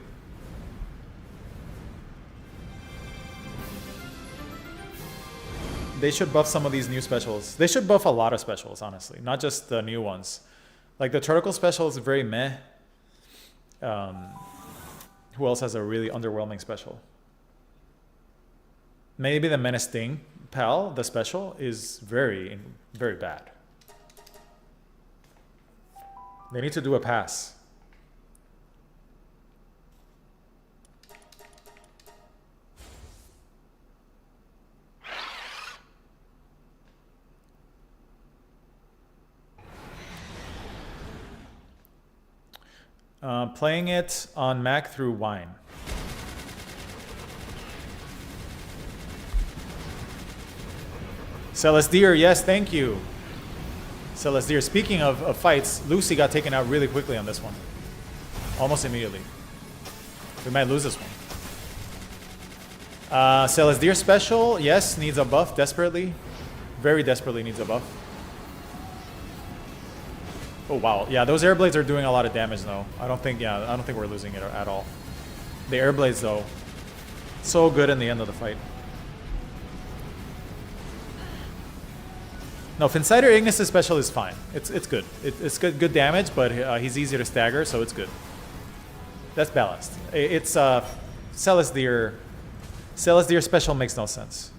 They should buff some of these new specials. They should buff a lot of specials, honestly. Not just the new ones. Like, the Turtle special is very meh. Who else has a really underwhelming special? Maybe the Menace Sting pal, the special, is very, very bad. They need to do a pass. Playing it on Mac through Wine. Celestir, yes, thank you. Celestir, speaking of fights, Lucy got taken out really quickly on this one. Almost immediately. We might lose this one. Celestir special, yes, needs a buff desperately. Very desperately needs a buff. Oh wow, yeah, those air blades are doing a lot of damage though. I don't think we're losing it at all. The air blades though, so good in the end of the fight. No, Finsider Ignis' special is fine. It's good. It's good damage, but he's easy to stagger, so it's good. That's balanced. It's Celestir. Celestir special makes no sense.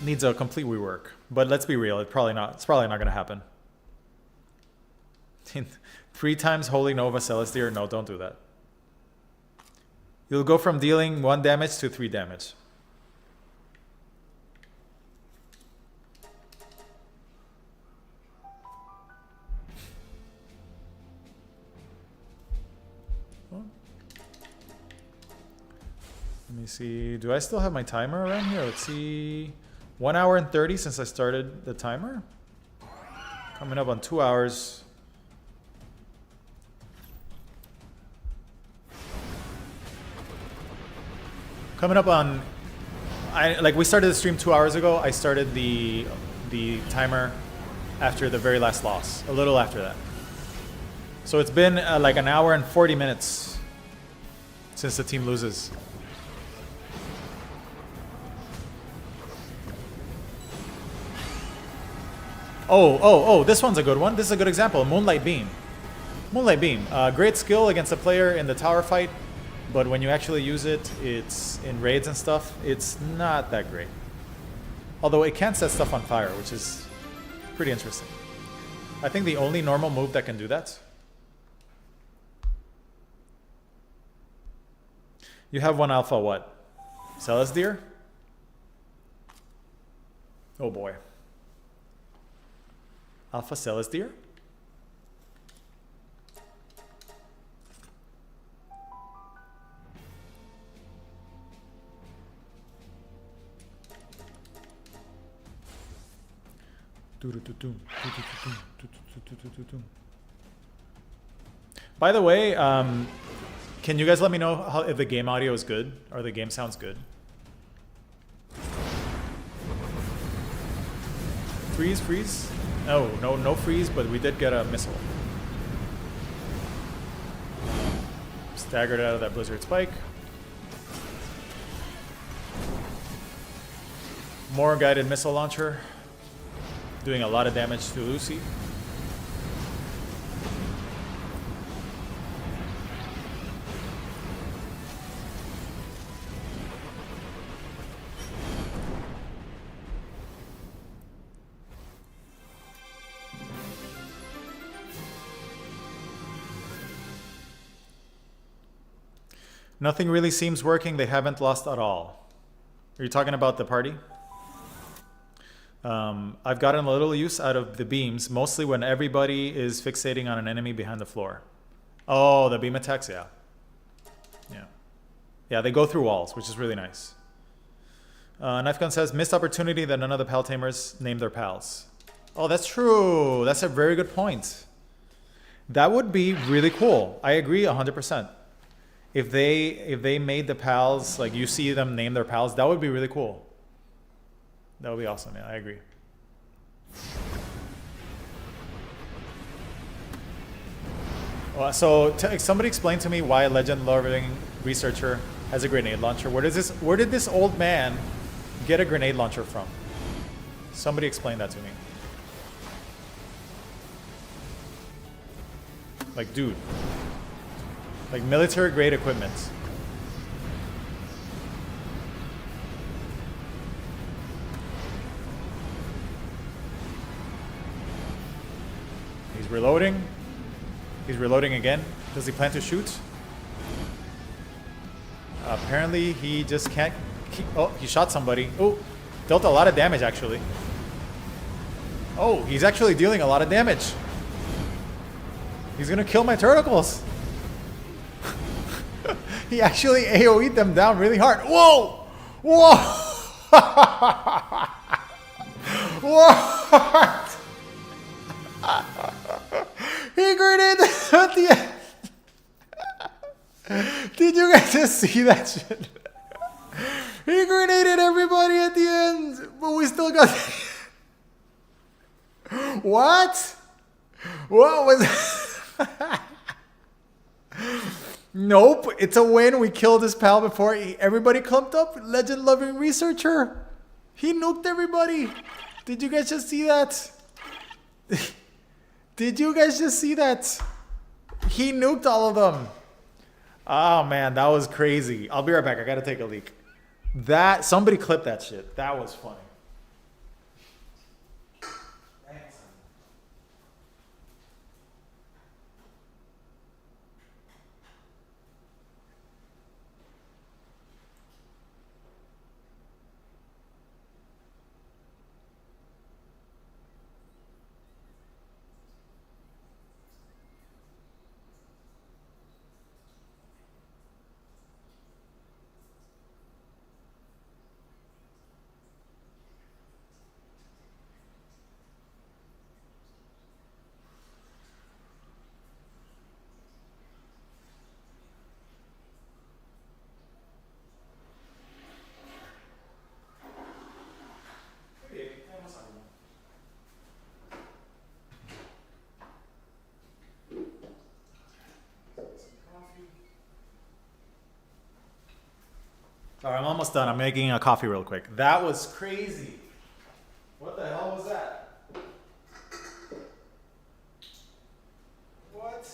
Needs a complete rework, but let's be real. It's probably not going to happen. 3 times Holy Nova Celestir. No, don't do that. You'll go from dealing 1 damage to 3 damage. Let me see. Do I still have my timer around here? Let's see. 1 hour and 30 since I started the timer. Coming up on 2 hours. Coming up on... we started the stream 2 hours ago. I started the timer after the very last loss. A little after that. So it's been like 1 hour and 40 minutes since the team loses. Oh, this one's a good one. This is a good example. Moonlight Beam. Moonlight Beam. Great skill against a player in the tower fight, but when you actually use it, it's in raids and stuff, it's not that great. Although it can set stuff on fire, which is pretty interesting. I think the only normal move that can do that. You have 1 alpha what? Celestir? Oh boy. Alpha Celestir? By the way, can you guys let me know if the game audio is good or the game sounds good? Freeze. No freeze, but we did get a missile. Staggered out of that Blizzard Spike. More guided missile launcher. Doing a lot of damage to Lucy. Nothing really seems working. They haven't lost at all. Are you talking about the party? I've gotten a little use out of the beams, mostly when everybody is fixating on an enemy behind the floor. Oh, the beam attacks, yeah. Yeah. Yeah, they go through walls, which is really nice. Knifegun says, missed opportunity that none of the pal tamers named their pals. Oh, that's true. That's a very good point. That would be really cool. I agree 100%. If they made the pals, like you see them name their pals, that would be really cool. That would be awesome. Yeah, I agree. Well, so somebody explain to me why a legend-loving researcher has a grenade launcher. Where did this old man get a grenade launcher from? Somebody explain that to me. Like, dude. Like military-grade equipment. He's reloading. He's reloading again. Does he plan to shoot? Apparently he just can't keep... Oh, he shot somebody. Oh, dealt a lot of damage actually. Oh, he's actually dealing a lot of damage. He's gonna kill my turtles. He actually AoE'd them down really hard. Whoa! Whoa! What? He grenaded at the end. Did you guys just see that shit? He grenaded everybody at the end, but we still got... What? What was... Nope, it's a win. We killed his pal before everybody clumped up. Legend-loving researcher. He nuked everybody. Did you guys just see that? Did you guys just see that? He nuked all of them. Oh man, that was crazy. I'll be right back. I gotta take a leak. Somebody clipped that shit. That was funny. All right, I'm almost done. I'm making a coffee real quick. That was crazy. What the hell was that? What?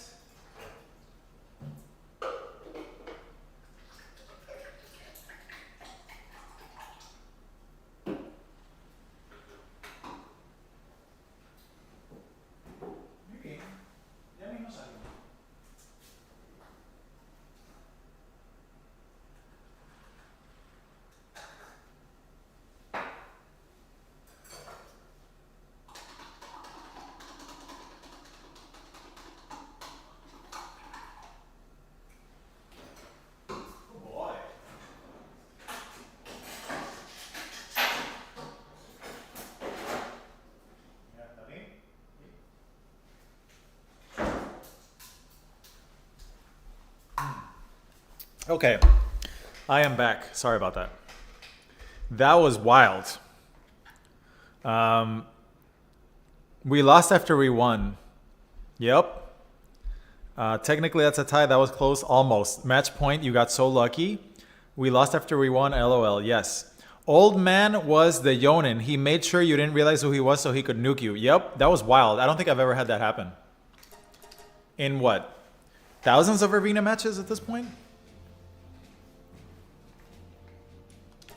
Okay, I am back. Sorry about that. That was wild. We lost after we won. Yep. Technically, that's a tie. That was close. Almost. Match point. You got so lucky. We lost after we won. LOL. Yes. Old man was the Jonin. He made sure you didn't realize who he was so he could nuke you. Yep. That was wild. I don't think I've ever had that happen. In what? Thousands of arena matches at this point?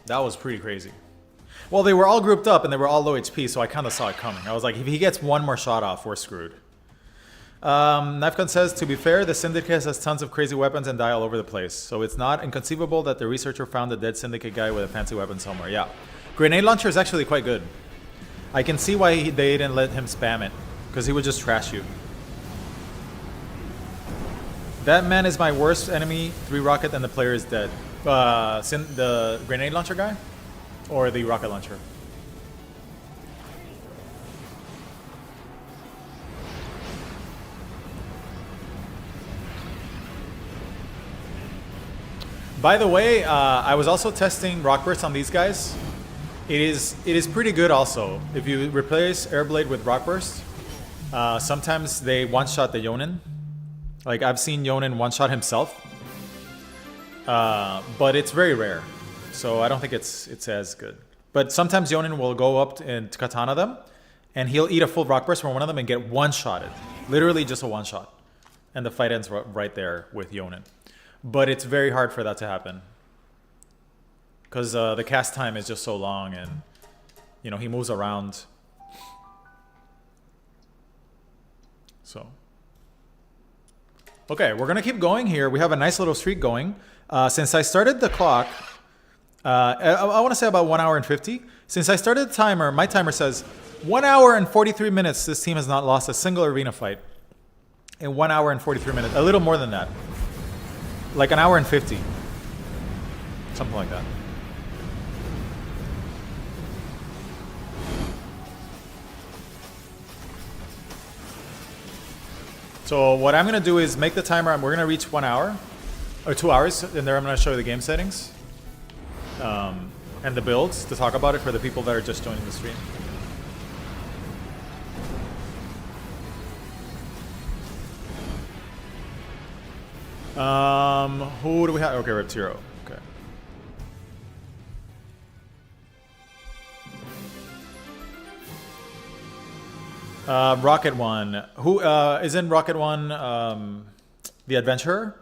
That was pretty crazy. Well, they were all grouped up and they were all low HP, so I kind of saw it coming. I was like, if he gets one more shot off, we're screwed. Knifegun says, to be fair, the Syndicate has tons of crazy weapons and die all over the place. So it's not inconceivable that the researcher found a dead Syndicate guy with a fancy weapon somewhere. Yeah. Grenade launcher is actually quite good. I can see why they didn't let him spam it. Because he would just trash you. That man is my worst enemy. 3 rocket and the player is dead. The grenade launcher guy? Or the rocket launcher? By the way, I was also testing rock burst on these guys. It is pretty good also. If you replace Airblade with rock burst, sometimes they one-shot the Jonin. Like I've seen Jonin one-shot himself, but it's very rare, so I don't think it's as good. But sometimes Jonin will go up and katana them, and he'll eat a full rock burst from one of them and get one-shotted, literally just a one-shot, and the fight ends right there with Jonin. But it's very hard for that to happen because the cast time is just so long, and you know he moves around. So, okay, we're gonna keep going here. We have a nice little streak going. Since I started the clock, I want to say about 1 hour and 50. Since I started the timer, my timer says 1 hour and 43 minutes. This team has not lost a single arena fight in 1 hour and 43 minutes. A little more than that. Like an hour and 50. Something like that. So what I'm going to do is make the timer. We're going to reach 1 hour. Or 2 hours. And there I'm going to show you the game settings. And the builds to talk about it for the people that are just joining the stream. Who do we have? Okay, we're at 0. Okay. Rocket One. Who is in Rocket One? The Adventurer.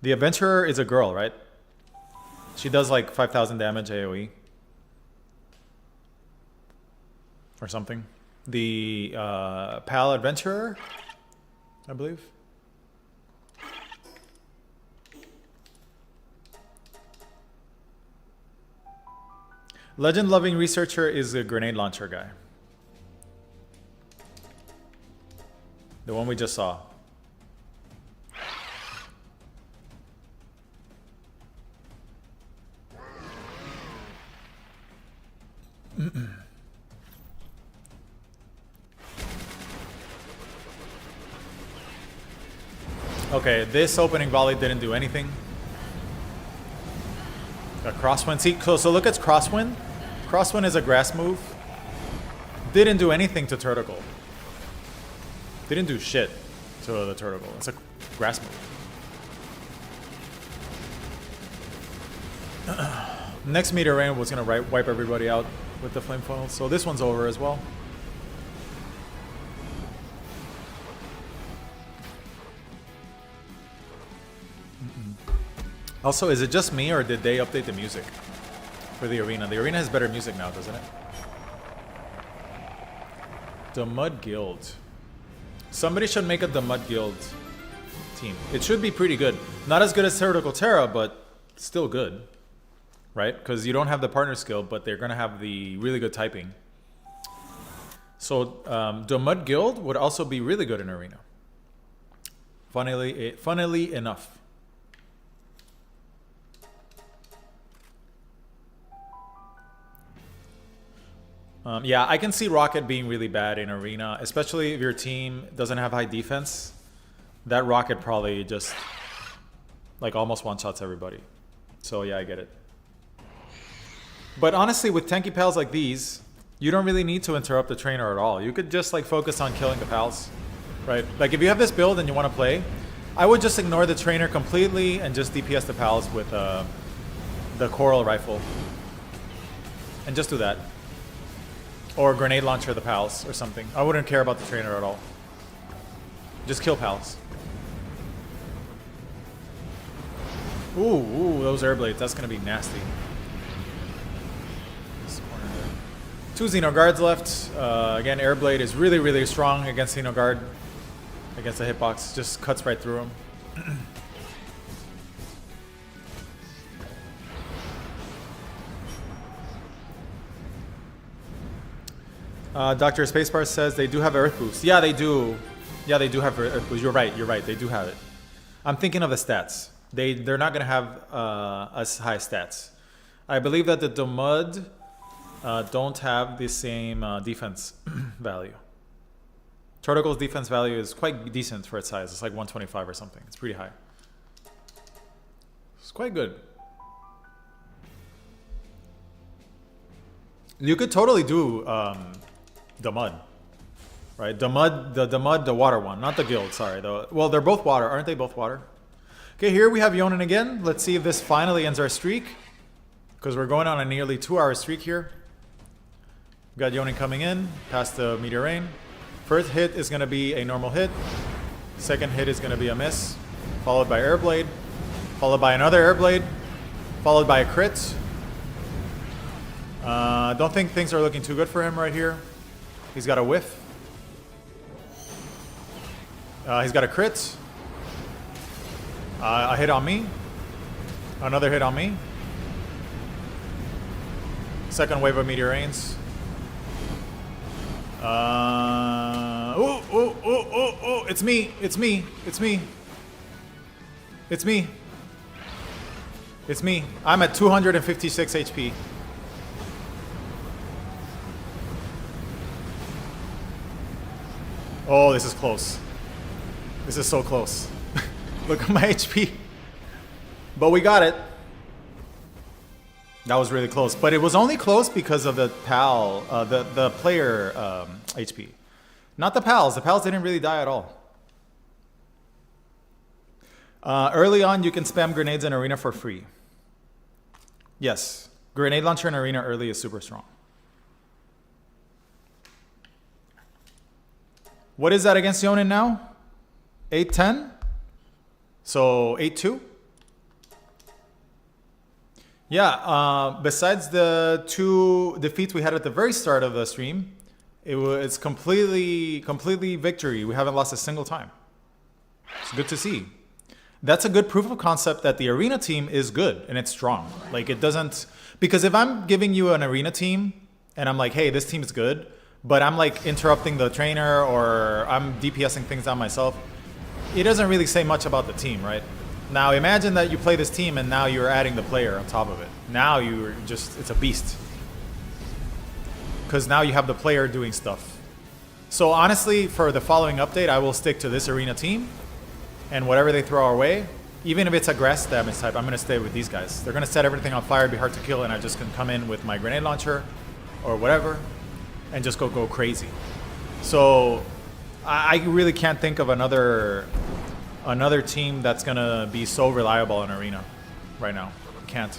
The Adventurer is a girl, right? She does like 5,000 damage AoE. Or something. The Pal Adventurer, I believe. Legend-loving researcher is a grenade launcher guy. The one we just saw. Okay, this opening volley didn't do anything. A crosswind. See, so look at crosswind. Crosswind is a grass move. Didn't do anything to Turtle. Didn't do shit to the Turtle. It's a grass move. Next meteor rain was gonna wipe everybody out with the flame funnel. So this one's over as well. Also, is it just me or did they update the music for the arena? The arena has better music now, doesn't it? The Mud Guild. Somebody should make a The Mud Guild team. It should be pretty good. Not as good as Theoretical Terra, but still good. Right? Because you don't have the partner skill, but they're going to have the really good typing. So, the Mud Guild would also be really good in arena. Funnily enough. Yeah, I can see Rocket being really bad in arena, especially if your team doesn't have high defense. That Rocket probably just like almost one-shots everybody. So yeah, I get it. But honestly, with tanky pals like these, you don't really need to interrupt the trainer at all. You could just like focus on killing the pals, right? Like if you have this build and you want to play, I would just ignore the trainer completely and just DPS the pals with the coral rifle. And just do that. Or grenade launcher the pals or something. I wouldn't care about the trainer at all. Just kill pals. Ooh, those air blades. That's going to be nasty. This corner there. 2 Xeno guards left. Again, air blade is really, really strong against Xeno guard. against the hitbox. Just cuts right through him. Dr. Spacebar says they do have Earth Boost. Yeah, they do. Yeah, they do have Earth Boost. You're right. You're right. They do have it. I'm thinking of the stats. They're not going to have as high stats. I believe that the Domud don't have the same defense value. Torticle's defense value is quite decent for its size. It's like 125 or something. It's pretty high. It's quite good. You could totally do the mud, right? The mud, the water one, not the guild. Sorry, well, they're both water, aren't they? Both water. Okay, here we have Jonin again. Let's see if this finally ends our streak, because we're going on a nearly 2-hour streak here. We got Jonin coming in past the meteor rain. First hit is going to be a normal hit. Second hit is going to be a miss, followed by airblade, followed by another airblade, followed by a crit. Don't think things are looking too good for him right here. He's got a whiff. He's got a crit. A hit on me. Another hit on me. Second wave of meteor rains. Oh, it's me. It's me. It's me. It's me. It's me. I'm at 256 HP. Oh, this is close. This is so close. Look at my HP. But we got it. That was really close. But it was only close because of the PAL, the player HP. Not the PALs. The PALs didn't really die at all. Early on, you can spam grenades in Arena for free. Yes. Grenade launcher in Arena early is super strong. What is that against Jonin now? 8-10? So 8-2? Yeah, besides the 2 defeats we had at the very start of the stream, it's completely victory. We haven't lost a single time. It's good to see. That's a good proof of concept that the arena team is good and it's strong. Like it doesn't, because if I'm giving you an arena team and I'm like, hey, this team is good, but I'm like interrupting the trainer or I'm DPSing things down myself, it doesn't really say much about the team, right? Now imagine that you play this team and now you're adding the player on top of it. Now you're just, it's a beast. Because now you have the player doing stuff. So honestly, for the following update, I will stick to this arena team and whatever they throw our way, even if it's a grass damage type, I'm going to stay with these guys. They're going to set everything on fire, be hard to kill, and I just can come in with my grenade launcher or whatever and just go crazy. So I really can't think of another team that's gonna be so reliable in arena right now. Can't.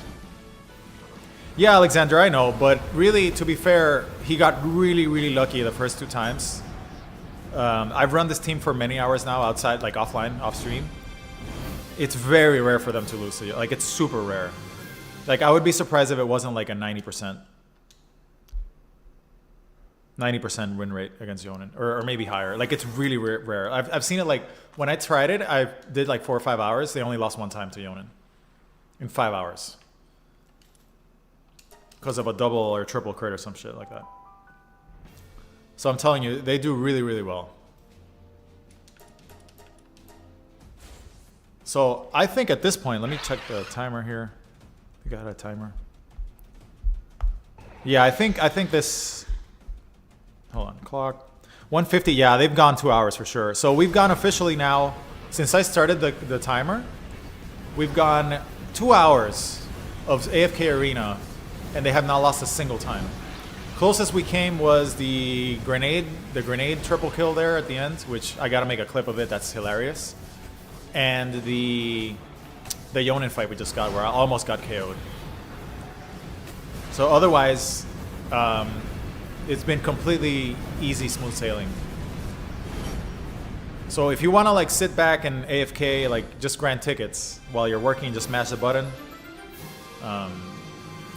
Yeah, Alexander, I know, but really, to be fair, he got really lucky the first 2 times. I've run this team for many hours now, outside, like offline, off stream. It's very rare for them to lose. Like it's super rare. Like I would be surprised if it wasn't like a 90% win rate against Jonin, or maybe higher. Like it's really rare. I've seen it like when I tried it, I did like 4 or 5 hours. They only lost 1 time to Jonin in 5 hours because of a double or triple crit or some shit like that. So I'm telling you, they do really well. So I think at this point, let me check the timer here. I think I had a timer. Yeah, I think this. Hold on, clock. 150, yeah, they've gone 2 hours for sure. So we've gone officially now, since I started the timer, we've gone 2 hours of AFK Arena, and they have not lost a single time. Closest we came was the grenade triple kill there at the end, which I gotta make a clip of it, that's hilarious. And the Jonin fight we just got, where I almost got KO'd. So otherwise, it's been completely easy, smooth sailing. So if you want to like sit back and AFK, like just grant tickets while you're working, just mash the button,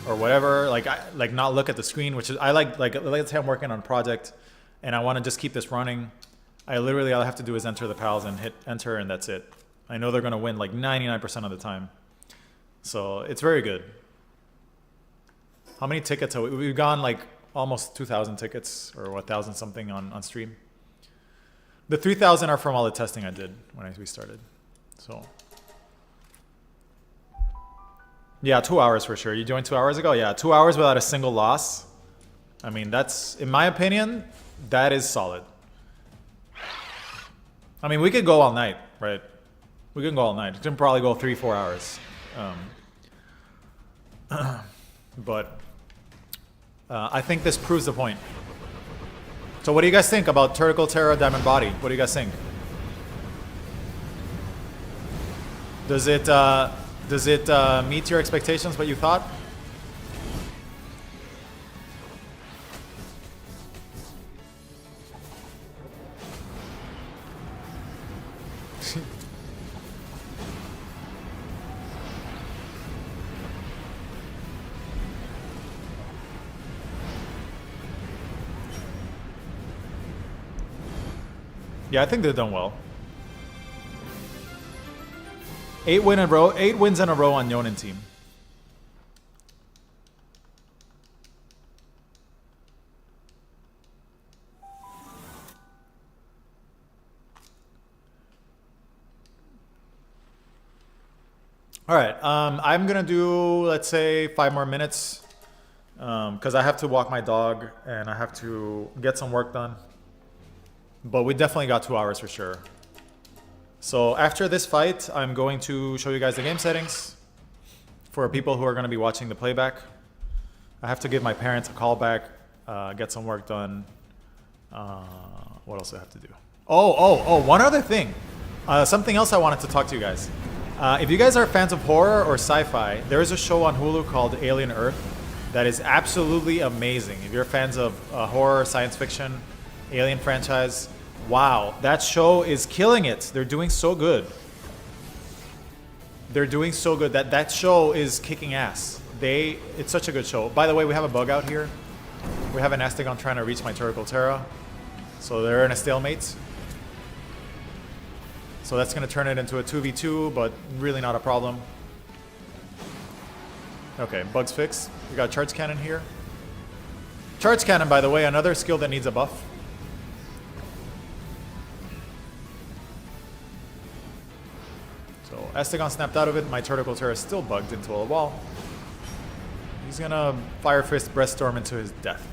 or whatever. Like not look at the screen, which is I like. Let's say I'm working on a project, and I want to just keep this running. All I have to do is enter the pals and hit enter, and that's it. I know they're going to win like 99% of the time. So it's very good. How many tickets have we've gone like almost 2,000 tickets or 1,000 something on stream. The 3,000 are from all the testing I did when we started. So yeah, 2 hours for sure. You joined 2 hours ago? Yeah, 2 hours without a single loss. I mean, that's, in my opinion, that is solid. I mean, we could go all night, right? We can go all night. We can probably go 3-4 hours. But I think this proves the point. So what do you guys think about Turtle Terra Diamond Body? What do you guys think? Does it meet your expectations, what you thought? Yeah, I think they've done well. 8 wins in a row on Jonin team. All right, I'm gonna do, let's say, 5 more minutes because I have to walk my dog and I have to get some work done. But we definitely got 2 hours for sure. So after this fight, I'm going to show you guys the game settings for people who are going to be watching the playback. I have to give my parents a call back, get some work done. What else do I have to do? Oh, one other thing. Something else I wanted to talk to you guys. If you guys are fans of horror or sci-fi, there is a show on Hulu called Alien Earth that is absolutely amazing. If you're fans of horror, science fiction, Alien franchise, wow, that show is killing it. They're doing so good. They're doing so good. That show is kicking ass. It's such a good show. By the way, we have a bug out here. We have an Astegon trying to reach my Turtle Terra. So they're in a stalemate. So that's going to turn it into a 2v2, but really not a problem. Okay, bugs fixed. We got Charge Cannon here. Charge Cannon, by the way, another skill that needs a buff. So Astegon snapped out of it. My Turtle Terra is still bugged into a wall. He's going to Fire Fist Breaststorm into his death.